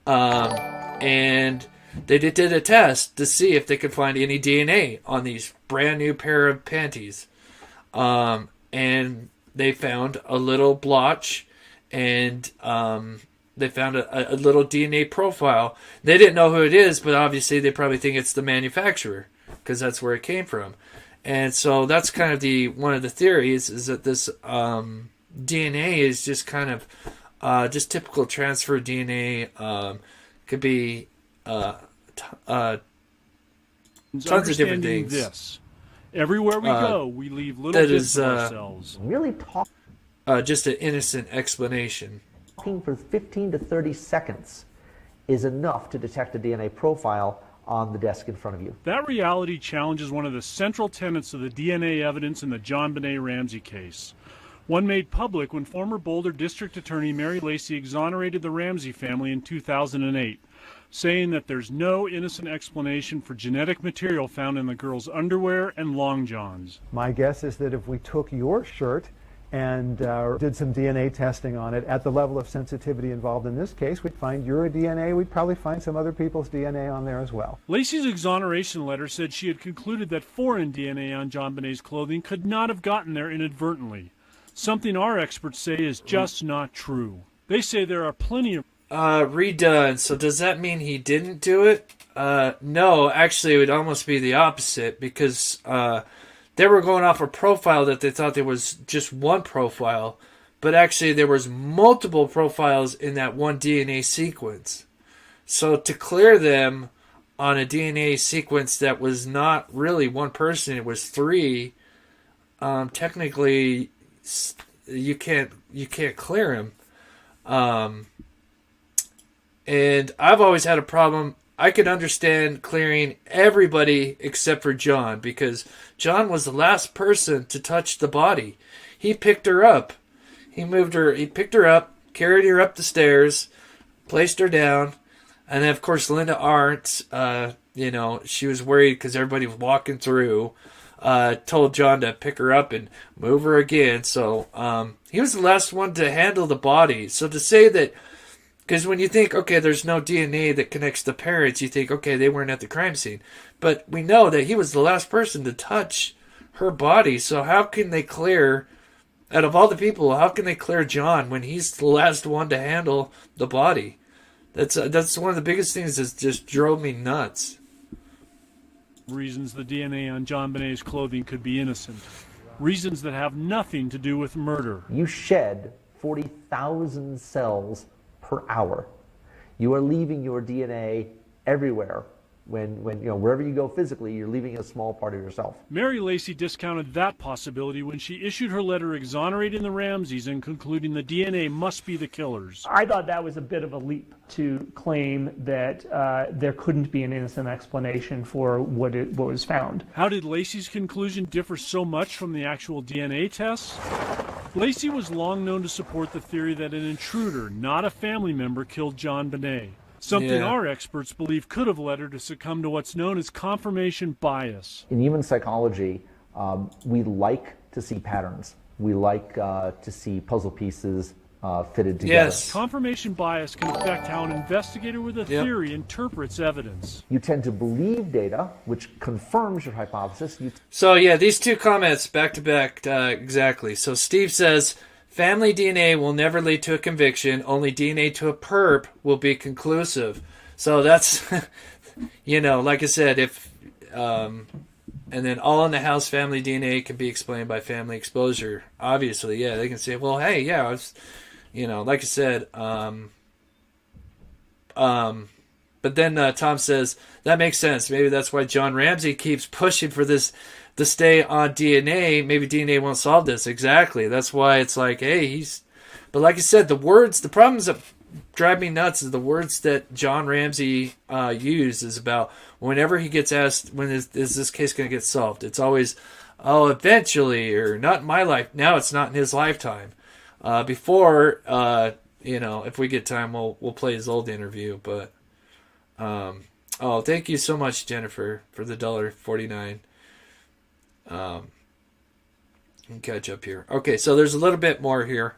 and they did a test to see if they could find any DNA on these brand new pair of panties. And they found a little blotch, and they found a little DNA profile. They didn't know who it is, but obviously they probably think it's the manufacturer because that's where it came from. And so that's kind of one of the theories is that this DNA is just kind of just typical transfer DNA. Could be tons of different things. This. Everywhere we go, we leave little bits of ourselves. Really talk. Just an innocent explanation. Talking for 15 to 30 seconds is enough to detect a DNA profile on the desk in front of you. That reality challenges one of the central tenets of the DNA evidence in the JonBenét Ramsey case. One made public when former Boulder District Attorney Mary Lacy exonerated the Ramsey family in 2008. Saying that there's no innocent explanation for genetic material found in the girls' underwear and long johns. My guess is that if we took your shirt and did some DNA testing on it at the level of sensitivity involved in this case, we'd find your DNA, we'd probably find some other people's DNA on there as well. Lacy's exoneration letter said she had concluded that foreign DNA on JonBenét's clothing could not have gotten there inadvertently. Something our experts say is just not true. They say there are plenty of redone. So does that mean he didn't do it? No, actually it would almost be the opposite because they were going off a profile that they thought there was just one profile, but actually there was multiple profiles in that one DNA sequence. So to clear them on a DNA sequence that was not really one person, it was 3, technically you can't clear him. And I've always had a problem. I could understand clearing everybody except for John because John was the last person to touch the body. He picked her up. He picked her up, carried her up the stairs, placed her down. And then, of course, Linda Arndt, she was worried because everybody was walking through, told John to pick her up and move her again. So he was the last one to handle the body. So to say that, because when you think, okay, there's no DNA that connects the parents, you think, okay, they weren't at the crime scene. But we know that he was the last person to touch her body. So how can they clear, out of all the people, how can they clear John when he's the last one to handle the body? That's one of the biggest things that just drove me nuts. Reasons the DNA on JonBenét's clothing could be innocent. Reasons that have nothing to do with murder. You shed 40,000 cells per hour. You are leaving your DNA everywhere. When wherever you go physically, you're leaving a small part of yourself. Mary Lacy discounted that possibility when she issued her letter exonerating the Ramseys and concluding the DNA must be the killers. I thought that was a bit of a leap to claim that there couldn't be an innocent explanation for what was found. How did Lacy's conclusion differ so much from the actual DNA tests? Lacey was long known to support the theory that an intruder, not a family member, killed JonBenét. Something our experts believe could have led her to succumb to what's known as confirmation bias. In human psychology, we like to see patterns. We like to see puzzle pieces fitted together. Yes. Confirmation bias can affect how an investigator with a theory interprets evidence. You tend to believe data, which confirms your hypothesis. So yeah, these two comments back to back, exactly. So Steve says, family DNA will never lead to a conviction. Only DNA to a perp will be conclusive. So that's, you know, like I said, if, and then all in the house family DNA can be explained by family exposure. Obviously, yeah, they can say, well, hey, yeah, I was, you know, like I said, but then Tom says, that makes sense. Maybe that's why John Ramsey keeps pushing for this to stay on DNA. Maybe DNA won't solve this. Exactly. That's why it's like, hey, but like I said, the problems that drive me nuts is the words that John Ramsey used is about whenever he gets asked, when is this case going to get solved? It's always, oh, eventually, or not in my life. Now it's not in his lifetime. Before, you know, if we get time, we'll play his old interview. But oh, thank you so much, Jennifer, for the $1.49. Catch up here. Okay, so there's a little bit more here.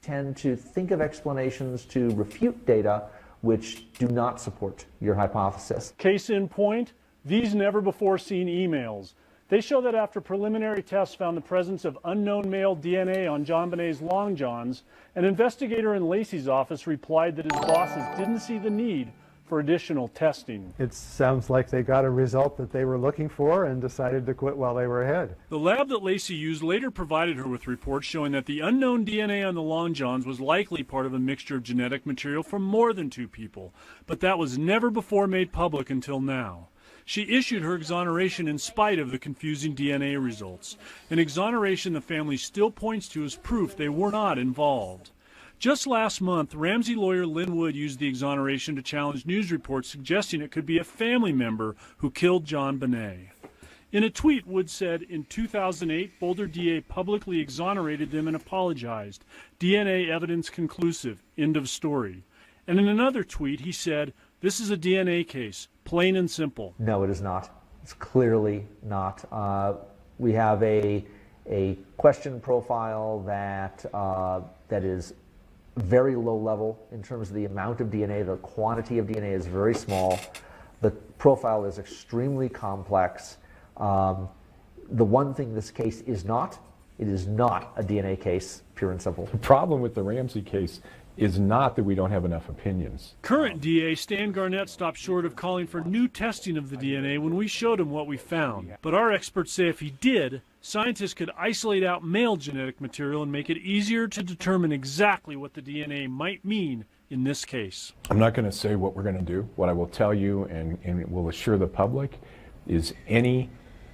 Tend to think of explanations to refute data which do not support your hypothesis. Case in point, these never-before-seen emails. They show that after preliminary tests found the presence of unknown male DNA on JonBenét's long johns, an investigator in Lacey's office replied that his bosses didn't see the need for additional testing. It sounds like they got a result that they were looking for and decided to quit while they were ahead. The lab that Lacey used later provided her with reports showing that the unknown DNA on the long johns was likely part of a mixture of genetic material from more than 2 people, but that was never before made public until now. She issued her exoneration in spite of the confusing DNA results, an exoneration the family still points to as proof they were not involved. Just last month, Ramsey lawyer Lynn Wood used the exoneration to challenge news reports suggesting it could be a family member who killed JonBenét. In a tweet, Wood said, in 2008, Boulder DA publicly exonerated them and apologized. DNA evidence conclusive. End of story. And in another tweet, he said, this is a DNA case, plain and simple. No, it is not. It's clearly not. We have a question profile that is very low level in terms of the amount of DNA. The quantity of DNA is very small. The profile is extremely complex. The one thing this case is not, it is not a DNA case, pure and simple. The problem with the Ramsey case is not that we don't have enough opinions. Current DA Stan Garnett stopped short of calling for new testing of the DNA when we showed him what we found. But our experts say if he did, scientists could isolate out male genetic material and make it easier to determine exactly what the DNA might mean in this case. I'm not going to say what we're going to do. What I will tell you and will assure the public is any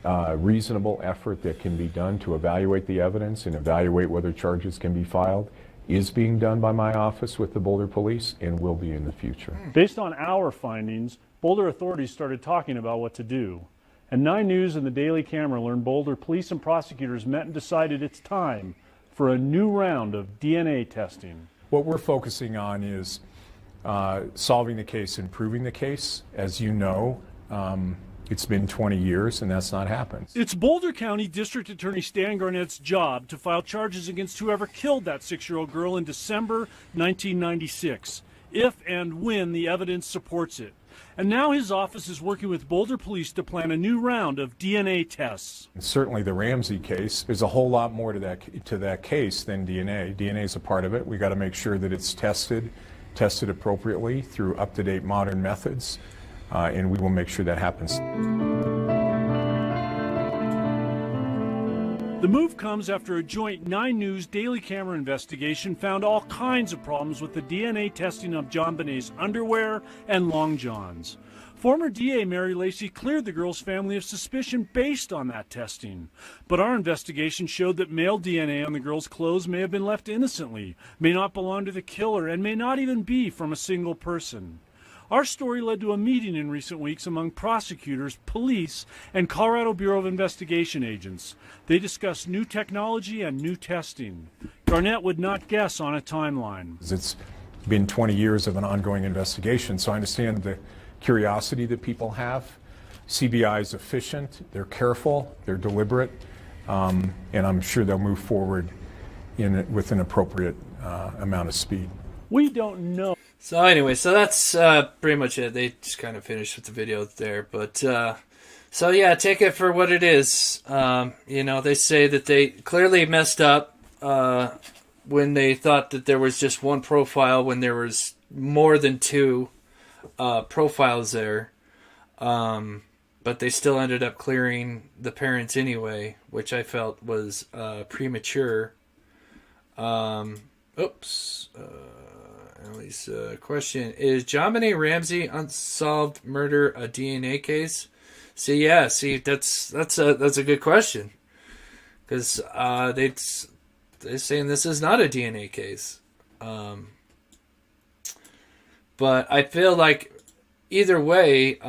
reasonable effort that can be done to evaluate the evidence and evaluate whether charges can be filed is being done by my office with the Boulder Police and will be in the future. Based on our findings, Boulder authorities started talking about what to do. And 9 News and the Daily Camera learned Boulder police and prosecutors met and decided it's time for a new round of DNA testing. What we're focusing on is solving the case and proving the case. As you know, it's been 20 years and that's not happened. It's Boulder County District Attorney Stan Garnett's job to file charges against whoever killed that 6-year-old girl in December 1996, if and when the evidence supports it. And now his office is working with Boulder Police to plan a new round of DNA tests. And certainly the Ramsey case, there's a whole lot more to that case than DNA. DNA is a part of it. We got to make sure that it's tested appropriately through up-to-date modern methods. And we will make sure that happens. The move comes after a joint 9 News Daily Camera investigation found all kinds of problems with the DNA testing of JonBenét's underwear and long johns. Former DA Mary Lacey cleared the girl's family of suspicion based on that testing. But our investigation showed that male DNA on the girl's clothes may have been left innocently, may not belong to the killer, and may not even be from a single person. Our story led to a meeting in recent weeks among prosecutors, police, and Colorado Bureau of Investigation agents. They discussed new technology and new testing. Garnett would not guess on a timeline. It's been 20 years of an ongoing investigation, so I understand the curiosity that people have. CBI is efficient, they're careful, they're deliberate, and I'm sure they'll move forward with an appropriate amount of speed. We don't know. So anyway, so that's pretty much it. They just kind of finished with the video there. But so yeah, take it for what it is. You know, they say that they clearly messed up when they thought that there was just one profile when there was more than two profiles there. But they still ended up clearing the parents anyway, which I felt was premature. Oops. Ellie's question: is JonBenét Ramsey unsolved murder a DNA case? See, that's a good question, because they're saying this is not a DNA case. But I feel like either way,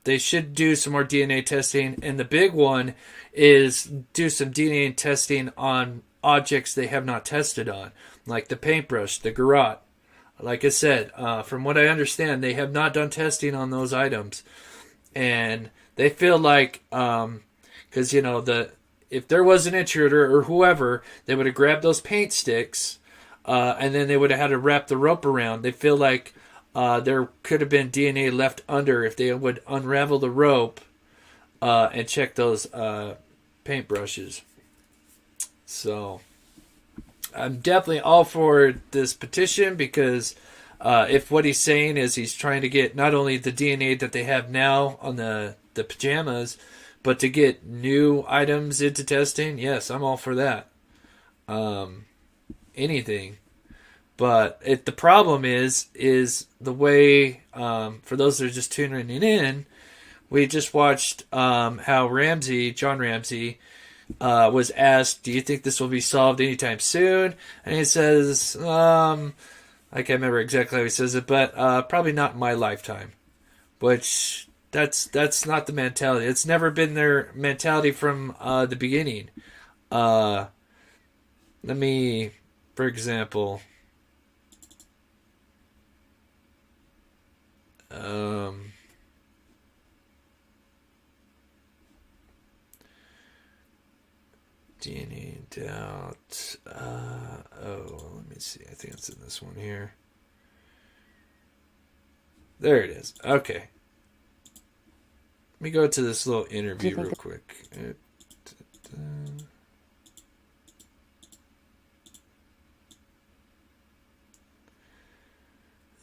they should do some more DNA testing, and the big one is do some DNA testing on objects they have not tested on, like the paintbrush, the garrote. Like I said, from what I understand, they have not done testing on those items, and they feel like, because you know, if there was an intruder or whoever, they would have grabbed those paint sticks, and then they would have had to wrap the rope around. They feel like there could have been DNA left under if they would unravel the rope and check those paintbrushes. So I'm definitely all for this petition, because if what he's saying is he's trying to get not only the DNA that they have now on the pajamas, but to get new items into testing, yes, I'm all for that. Anything. But the problem is the way, for those that are just tuning in, we just watched how John Ramsey, was asked, do you think this will be solved anytime soon? And he says, I can't remember exactly how he says it, but probably not in my lifetime. Which, that's not the mentality. It's never been their mentality from the beginning. Let me, for example, DNA doubt. Let me see. I think it's in this one here. There it is. Okay. Let me go to this little interview real quick.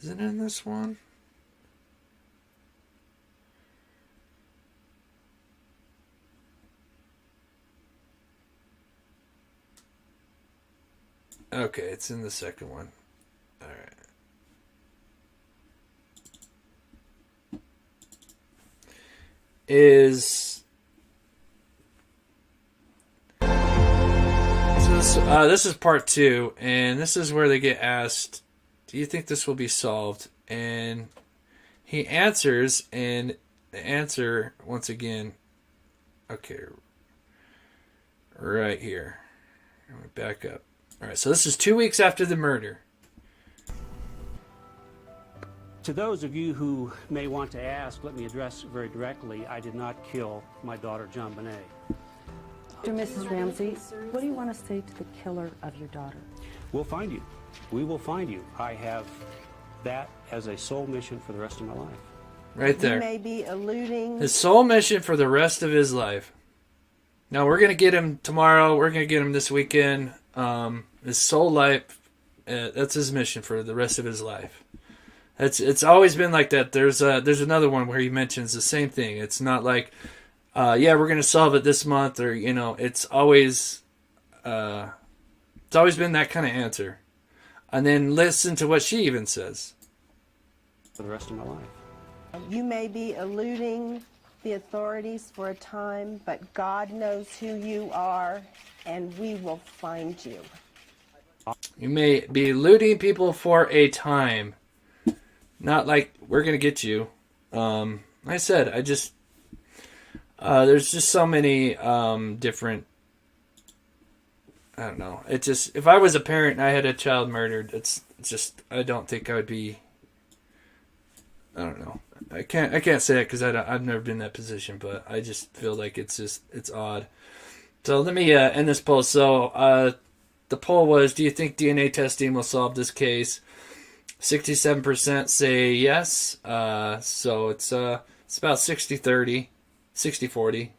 Is it in this one? Okay, it's in the second one. All right. This is part 2, and this is where they get asked, do you think this will be solved? And he answers, and the answer, once again, okay, right here. I'm going to back up. All right, so this is 2 weeks after the murder. To those of you who may want to ask, let me address very directly, I did not kill my daughter, JonBenét. Mrs. Ramsey, what do you want to say to the killer of your daughter? We'll find you. We will find you. I have that as a sole mission for the rest of my life. Right there. You may be alluding... His sole mission for the rest of his life. Now, we're going to get him tomorrow. We're going to get him this weekend. His sole life, that's his mission for the rest of his life. It's always been like that. There's another one where he mentions the same thing. It's not like, yeah, we're going to solve it this month, or, you know, it's always been that kind of answer. And then listen to what she even says. For the rest of my life. You may be eluding the authorities for a time, but God knows who you are, and we will find you. You may be eluding people for a time, Not like we're going to get you. Like I said, I just, there's just so many different, I don't know. It just, if I was a parent and I had a child murdered, it's just, I don't think I would be, I don't know. I can't say it because I've never been in that position, but I just feel like it's odd. So let me end this poll. So the poll was, do you think DNA testing will solve this case? 67% say yes. So it's about 60-30, 60-40.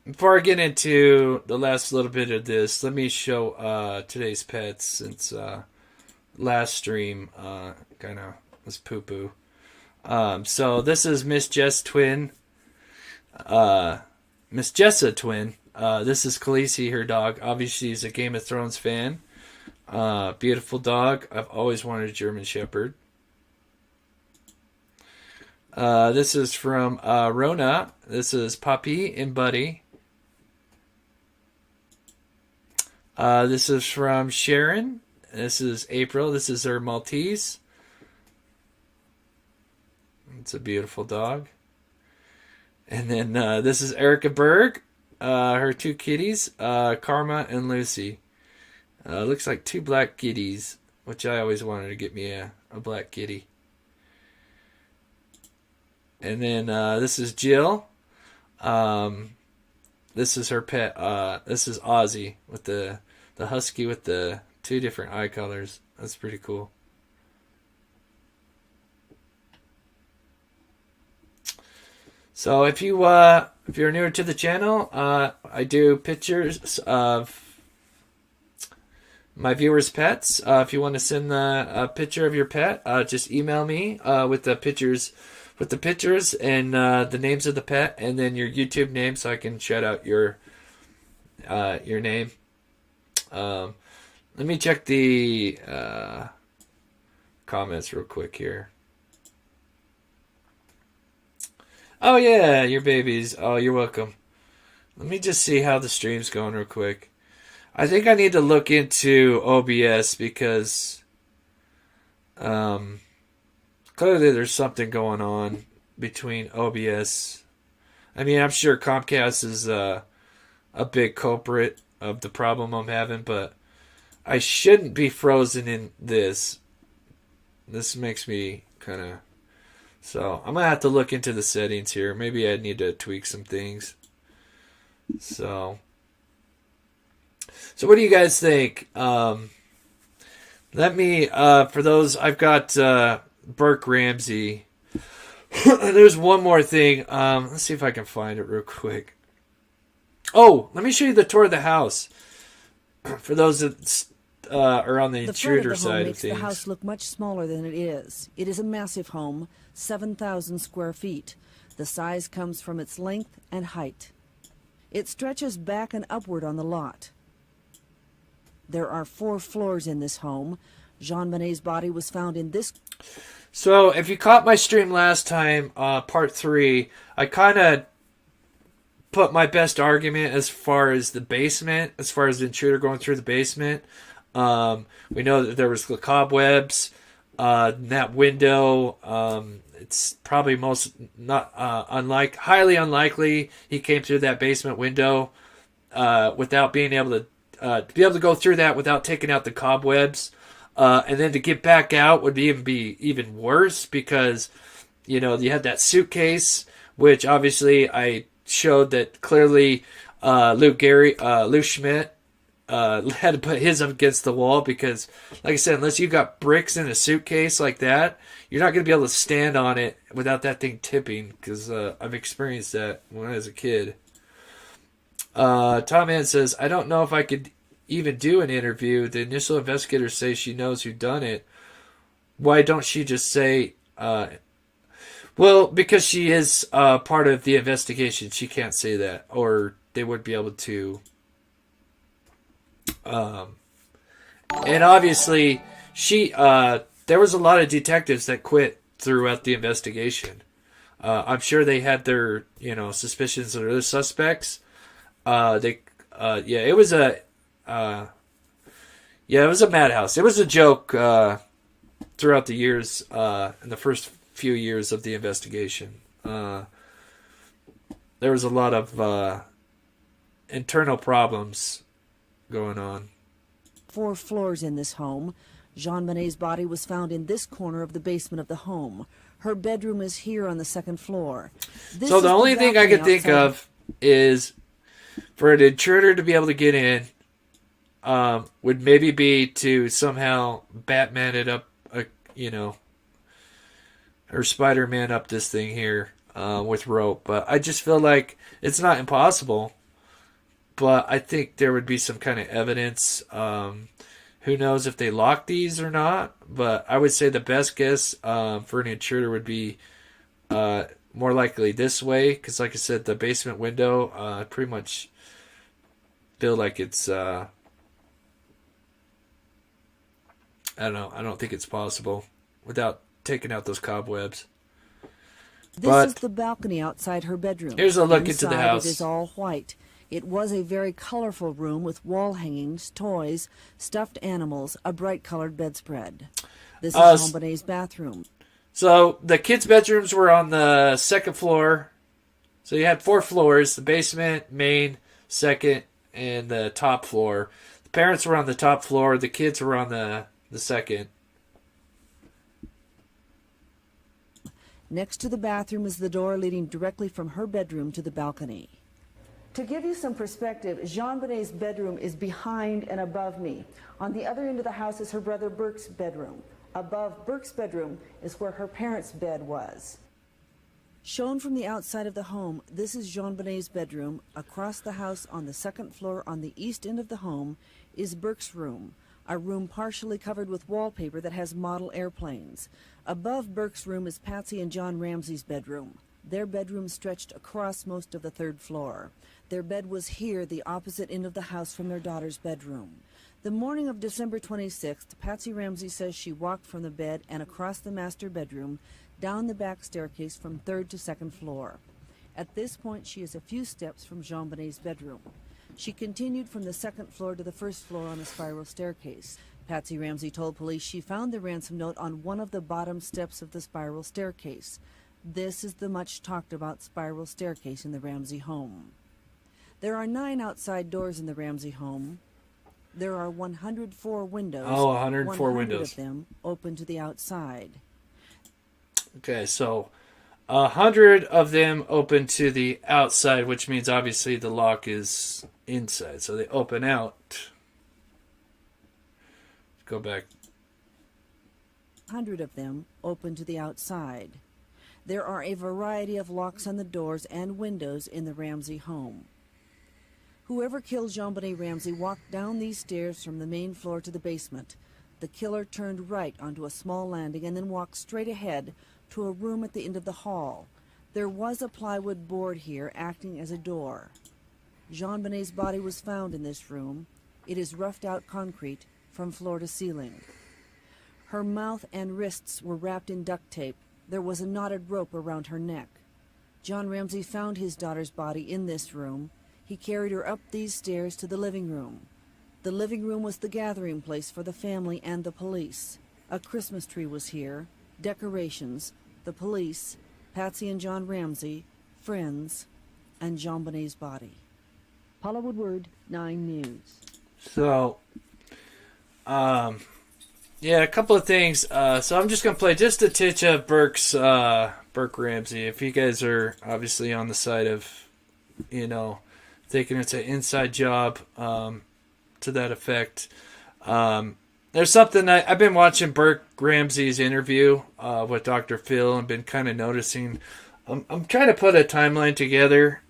Before I get into the last little bit of this, let me show today's pets since last stream kind of was poo-poo. So this is Miss Jess twin. Miss Jessa twin. This is Khaleesi, her dog. Obviously, she's a Game of Thrones fan. Beautiful dog. I've always wanted a German Shepherd. This is from Rona. This is Poppy and Buddy. This is from Sharon. This is April. This is her Maltese. It's a beautiful dog. And then this is Erica Berg. Her two kitties, Karma and Lucy. Looks like two black kitties, which I always wanted to get me a black kitty. And then this is Jill. This is her pet. This is Ozzy with the husky with the two different eye colors. That's pretty cool. So if you're newer to the channel, I do pictures of my viewers' pets. If you want to send a picture of your pet, just email me with the pictures and the names of the pet, and then your YouTube name, so I can shout out your name. Let me check the comments real quick here. Oh yeah, your babies. Oh, you're welcome. Let me just see how the stream's going real quick. I think I need to look into OBS because clearly there's something going on between OBS. I mean, I'm sure Comcast is a big culprit of the problem I'm having, but I shouldn't be frozen in this. This makes me kind of... So, I'm going to have to look into the settings here. Maybe I need to tweak some things. So what do you guys think? Let me, for those, I've got Burke Ramsey. There's one more thing. Let's see if I can find it real quick. Oh, let me show you the tour of the house. For those that are on the intruder side of things. The house look much smaller than it is. It is a massive home, 7,000 square feet. The size comes from its length and height. It stretches back and upward on the lot. There are 4 floors in this home. JonBenét's body was found in this. So if you caught my stream last time, part 3, I kind of put my best argument as far as the basement, as far as the intruder going through the basement. We know that there was the cobwebs in that window. It's probably highly unlikely he came through that basement window without being able to go through that without taking out the cobwebs. And then to get back out would be even worse because, you had that suitcase, which obviously I showed that clearly Lou Schmidt had to put his up against the wall because, like I said, unless you got bricks in a suitcase like that, you're not going to be able to stand on it without that thing tipping because I've experienced that when I was a kid. Tom Ann says, I don't know if I could even do an interview. The initial investigators say she knows who done it. Why don't she just say... Well, because she is part of the investigation. She can't say that, or they would be able to... and obviously, there was a lot of detectives that quit throughout the investigation. I'm sure they had their, suspicions or other suspects. It was a, Yeah, it was a madhouse. It was a joke throughout the years, in the first few years of the investigation. There was a lot of internal problems going on. 4 floors in this home. JonBenét's body was found in this corner of the basement of the home. Her bedroom is here on the 2nd floor. So the only thing I could think of is for an intruder to be able to get in would maybe be to somehow Batman it up, or Spider-Man up this thing here with rope. But I just feel like it's not impossible. But I think there would be some kind of evidence. Who knows if they locked these or not? But I would say the best guess for an intruder would be more likely this way. Because like I said, the basement window pretty much feel like it's... I don't know. I don't think it's possible without taking out those cobwebs. This is the balcony outside her bedroom. Here's a look into the house. It is all white. It was a very colorful room with wall hangings, toys, stuffed animals, a bright-colored bedspread. This is JonBenét's bathroom. So the kids' bedrooms were on the 2nd floor. So you had 4 floors: the basement, main, 2nd, and the top floor. The parents were on the top floor. The kids were on the 2nd. Next to the bathroom is the door leading directly from her bedroom to the balcony. To give you some perspective, JonBenét's bedroom is behind and above me. On the other end of the house is her brother Burke's bedroom. Above Burke's bedroom is where her parents' bed was. Shown from the outside of the home, this is JonBenét's bedroom. Across the house on the 2nd floor on the east end of the home is Burke's room, a room partially covered with wallpaper that has model airplanes. Above Burke's room is Patsy and John Ramsey's bedroom. Their bedroom stretched across most of the 3rd floor. Their bed was here, the opposite end of the house from their daughter's bedroom. The morning of December 26th, Patsy Ramsey says she walked from the bed and across the master bedroom, down the back staircase from 3rd to 2nd floor. At this point, she is a few steps from JonBenét's bedroom. She continued from the 2nd floor to the 1st floor on a spiral staircase. Patsy Ramsey told police she found the ransom note on one of the bottom steps of the spiral staircase. This is the much talked about spiral staircase in the Ramsey home. There are 9 outside doors in the Ramsey home. There are 104 windows. Oh, 104 windows. 100 of them open to the outside. Okay, so 100 of them open to the outside, which means obviously the lock is inside. So they open out. Go back. 100 of them open to the outside. There are a variety of locks on the doors and windows in the Ramsey home. Whoever killed JonBenét Ramsey walked down these stairs from the main floor to the basement. The killer turned right onto a small landing and then walked straight ahead to a room at the end of the hall. There was a plywood board here acting as a door. JonBenét's body was found in this room. It is roughed out concrete from floor to ceiling. Her mouth and wrists were wrapped in duct tape. There was a knotted rope around her neck. John Ramsey found his daughter's body in this room. He carried her up these stairs to the living room. The living room was the gathering place for the family and the police. A Christmas tree was here, decorations, the police, Patsy and John Ramsey, friends, and JonBenét's body. Paula Woodward, 9 News. So, yeah, a couple of things. So I'm just going to play just a titch of Burke Ramsey. If you guys are obviously on the side of, thinking it's an inside job to that effect. There's something I've been watching Burke Ramsey's interview with Dr. Phil and been kind of noticing. I'm trying to put a timeline together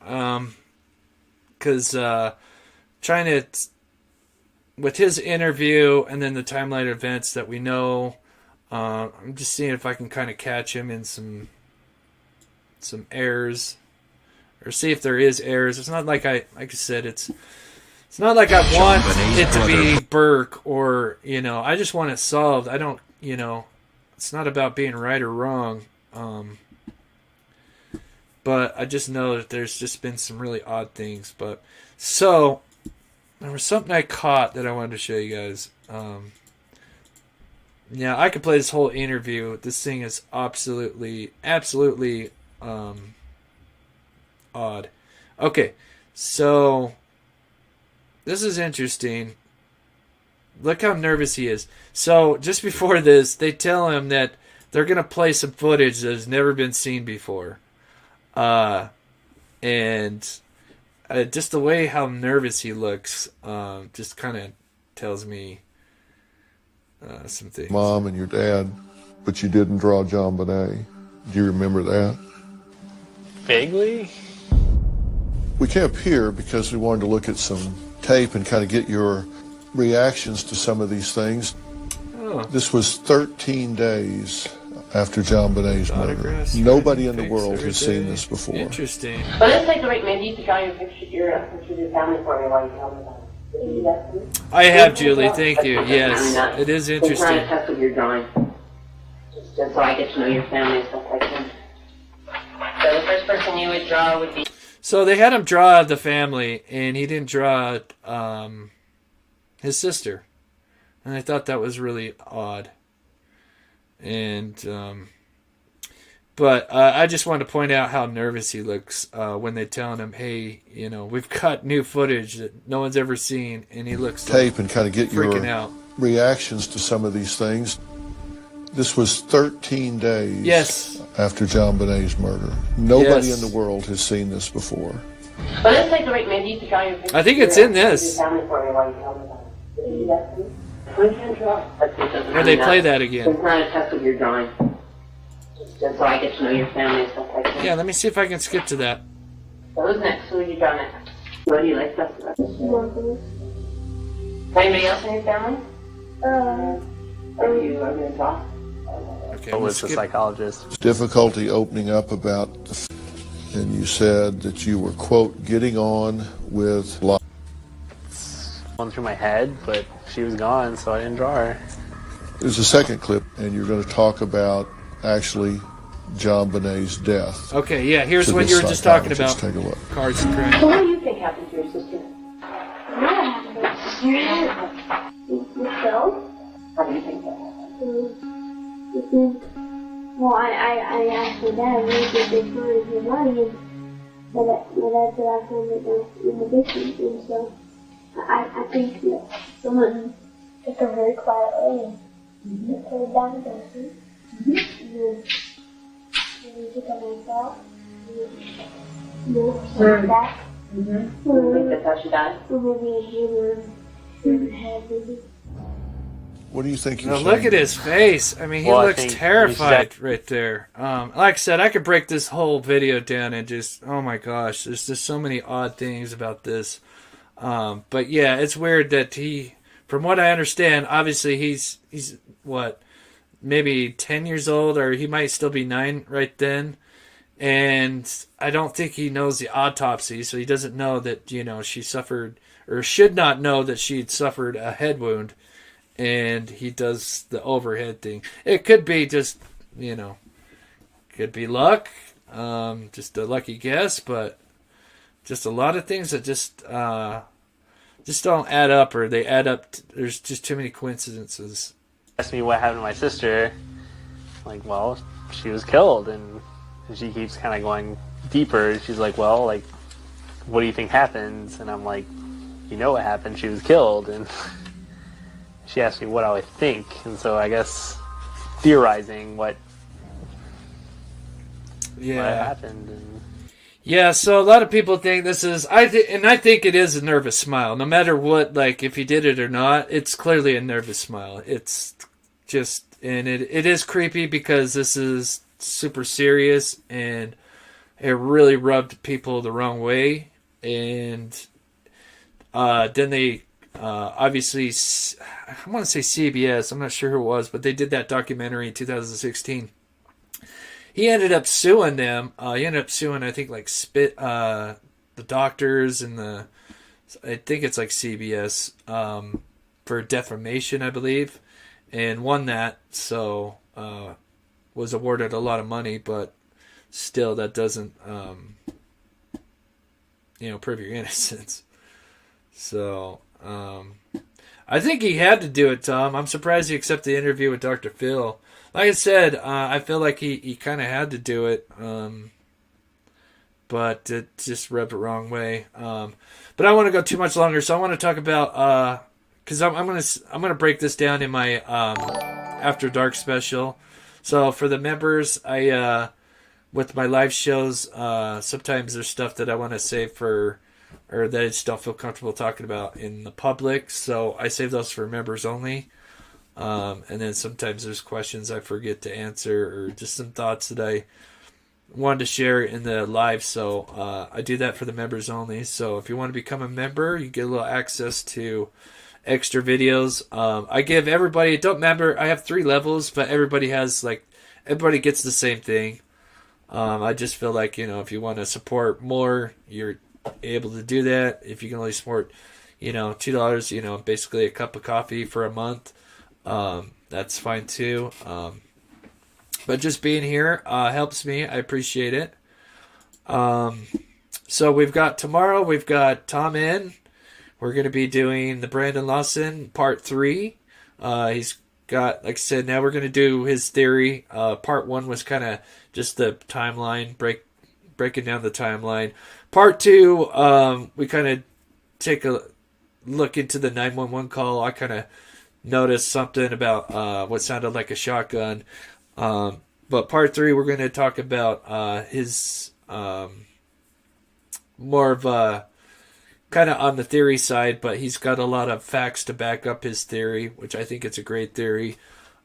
because trying to, with his interview and then the timeline events that we know, I'm just seeing if I can kind of catch him in some errors. Or see if there is errors. It's not like like I said, it's not like I want it to be Burke or, I just want it solved. I don't, it's not about being right or wrong. But I just know that there's just been some really odd things. But so There was something I caught that I wanted to show you guys. Yeah, I could play this whole interview. This thing is absolutely odd. Okay, so this is interesting. Look how nervous he is. So just before this, they tell him that they're going to play some footage that has never been seen before. And just the way how nervous he looks just kind of tells me some things. Mom and your dad, but you didn't draw JonBenét. Do you remember that? Vaguely. We came up here because we wanted to look at some tape and kind of get your reactions to some of these things. Oh. This was 13 days after JonBenét's murder. Nobody in the world has seen this before. Interesting. But let's take a break. Maybe you could draw your picture, your family for me while you tell me about it. Can you do that for me? I have, Julie. Thank you. Yes, it is interesting. It's not a test of your drawing. Just so I get to know your family and stuff like that. So the first person you would draw would be... So they had him draw the family, and he didn't draw his sister. And I thought that was really odd. And, but I just wanted to point out how nervous he looks when they're telling him, hey, you know, we've got new footage that no one's ever seen, and he looks tape like and kind of get freaking your out. reactions to some of these things. This was 13 days after JonBenét's murder. Nobody in the world has seen this before. But let's take a break. Maybe you could draw your picture. I think it's in this. Your family for me while you tell me about it. Can you do that for me? I can't draw. Or they play that again. It's not a test of your drawing. Just so I get to know your family and stuff like that. Yeah, let me see if I can skip to that. So who's next? Who would you draw next? What do you like best about this? Anybody else in your family? Are you going to draw? Okay, What was the psychologist? Difficulty opening up about, and you said that you were, quote, getting on with life. Went through my head, but she was gone, so I didn't draw her. There's a second clip, and you're going to talk about actually JonBenét's death. Okay, yeah, here's to what this you were just talking about. psychologist. Take a look. Cards and crap. So what do you think happened to your sister? What happened to your sister? Yourself? How do you think that happened? Well, I asked my dad where did they find her body, and my dad said I found it in the basement, and so I think that someone took her very quietly and took her down the basement, and then took her knife out, and then back. You think that's how she died? Or maybe a hammer in her head, maybe. What do you think you're Now saying? look at his face. I mean, he Well, I looks think terrified right there. Like I said, I could break this whole video down and just, oh my gosh, there's just so many odd things about this. But yeah, it's weird that he, from what I understand, obviously he's what, maybe 10 years old, or he might still be 9 right then. And I don't think he knows the autopsy, so he doesn't know that, you know, she suffered, or should not know that she'd suffered a head wound. And he does the overhead thing. It could be just, you know, could be luck, just a lucky guess, but just a lot of things that just don't add up, or they add up. There's just too many coincidences. Asked me what happened to my sister. Like, well, she was killed, and she keeps kind of going deeper. She's like, well, like, what do you think happened? And I'm like, you know what happened? She was killed, and she asked me what I would think, and so I guess theorizing what happened. And yeah, so a lot of people think this is, I think it is a nervous smile. No matter what, like if he did it or not, it's clearly a nervous smile. It's just, and it is creepy because this is super serious, and it really rubbed people the wrong way. And then they obviously, I want to say CBS, I'm not sure who it was, but they did that documentary in 2016. He ended up suing them. He ended up suing, I think, like the doctors and I think it's like CBS, for defamation, I believe, and won that. So, was awarded a lot of money, but still that doesn't, prove your innocence. So, I think he had to do it, Tom. I'm surprised he accepted the interview with Dr. Phil. Like I said, I feel like he kind of had to do it, but it just rubbed the wrong way. But I don't want to go too much longer, so I want to talk about because I'm gonna break this down in my After Dark special. So for the members, I with my live shows, sometimes there's stuff that I want to save for, or that I just don't feel comfortable talking about in the public. So I save those for members only. And then sometimes there's questions I forget to answer, or just some thoughts that I wanted to share in the live. So I do that for the members only. So if you want to become a member, you get a little access to extra videos. I give everybody, don't remember, I have 3 levels, but everybody gets the same thing. I just feel like, if you want to support more, you're able to do that. If you can only support, $2, basically a cup of coffee for a month, that's fine too. But just being here helps me. I appreciate it. So tomorrow we've got Tom in. We're going to be doing the Brandon Lawson part 3. He's got, like I said, now we're going to do his theory. Part 1 was kind of just the timeline, breaking down the timeline. Part 2, we kind of take a look into the 911 call. I kind of noticed something about what sounded like a shotgun. But part 3, we're going to talk about his more of a kind of on the theory side, but he's got a lot of facts to back up his theory, which I think it's a great theory.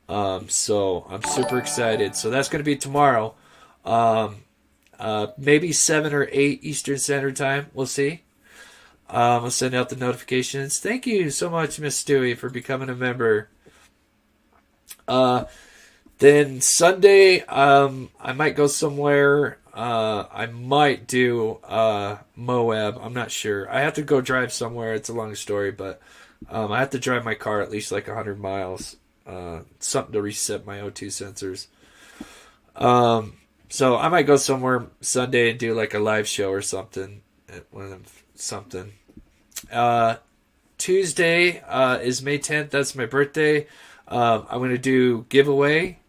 So I'm super excited. So that's going to be tomorrow. Maybe 7 or 8 Eastern Standard Time. We'll see. I'll send out the notifications. Thank you so much, Miss Stewie, for becoming a member. Then Sunday, I might go somewhere. I might do Moab. I'm not sure. I have to go drive somewhere. It's a long story, but I have to drive my car at least like 100 miles. Something to reset my O2 sensors. So I might go somewhere Sunday and do like a live show or something. Tuesday is May 10th. That's my birthday. I'm going to do giveaway.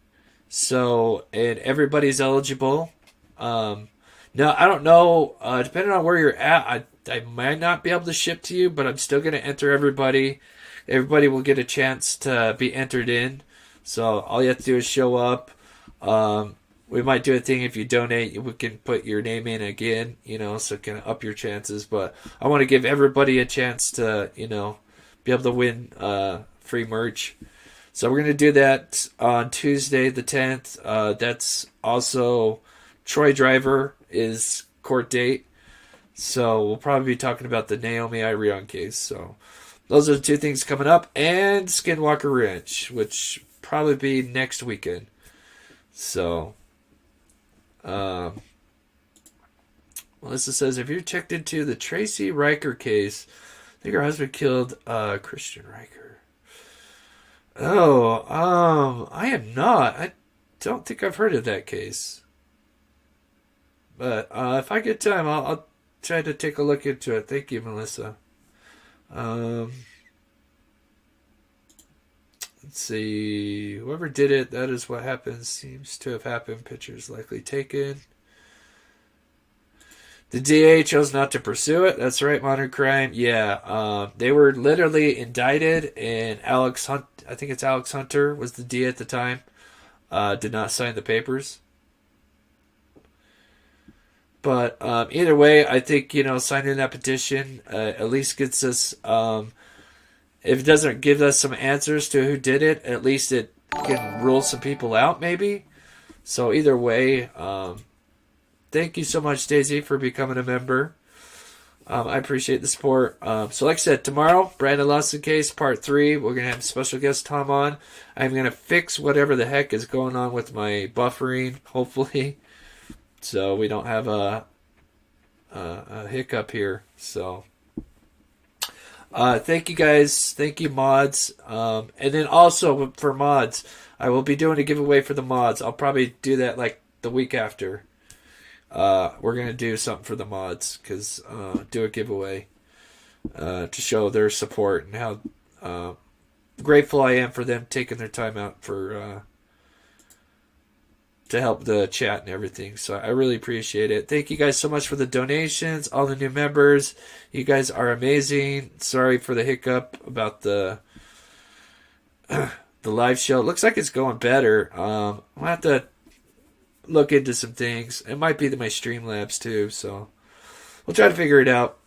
So, and everybody's eligible. Now, I don't know, depending on where you're at, I might not be able to ship to you, but I'm still going to enter everybody. Everybody will get a chance to be entered in. So all you have to do is show up. We might do a thing if you donate, we can put your name in again, so it can up your chances. But I want to give everybody a chance to, be able to win free merch. So we're going to do that on Tuesday the 10th. That's also Troy Driver is court date. So we'll probably be talking about the Naomi Irion case. So those are the 2 things coming up. And Skinwalker Ranch, which probably be next weekend. So Melissa says, if you're checked into the Tracy Riker case, I think her husband killed Christian Riker. Oh, I am not. I don't think I've heard of that case. But if I get time, I'll try to take a look into it. Thank you, Melissa. Let's see. Whoever did it, that is what happens. Seems to have happened. Pictures likely taken. The DA chose not to pursue it. That's right, Modern Crime. Yeah, they were literally indicted, and Alex Hunt, I think it's Alex Hunter, was the DA at the time. Did not sign the papers. But either way, I think, signing that petition at least gets us, if it doesn't give us some answers to who did it, at least it can rule some people out, maybe. So either way, thank you so much, Daisy, for becoming a member. I appreciate the support. So like I said, tomorrow, Brandon Lawson case, part 3. We're going to have special guest Tom on. I'm going to fix whatever the heck is going on with my buffering, hopefully. So we don't have a hiccup here. So thank you guys. Thank you, mods. And then also for mods, I will be doing a giveaway for the mods. I'll probably do that like the week after. We're going to do something for the mods, because do a giveaway. to show their support and how grateful I am for them taking their time out for to help the chat and everything. So I really appreciate it. Thank you guys so much for the donations, all the new members. You guys are amazing. Sorry for the hiccup about the live show. It looks like it's going better. I'll have to look into some things. It might be my Streamlabs too, so we'll try to figure it out.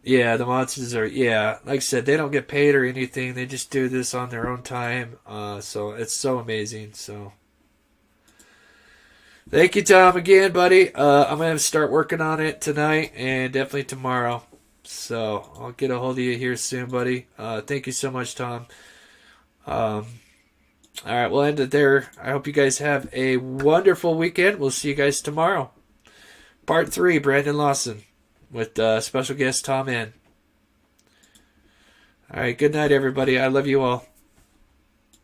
Yeah, the monsters are, like I said, they don't get paid or anything. They just do this on their own time. So it's so amazing. So thank you, Tom, again, buddy. I'm going to start working on it tonight and definitely tomorrow. So I'll get a hold of you here soon, buddy. Thank you so much, Tom. All right, we'll end it there. I hope you guys have a wonderful weekend. We'll see you guys tomorrow. Part 3, Brandon Lawson, with special guest Tom N. All right, good night, everybody. I love you all.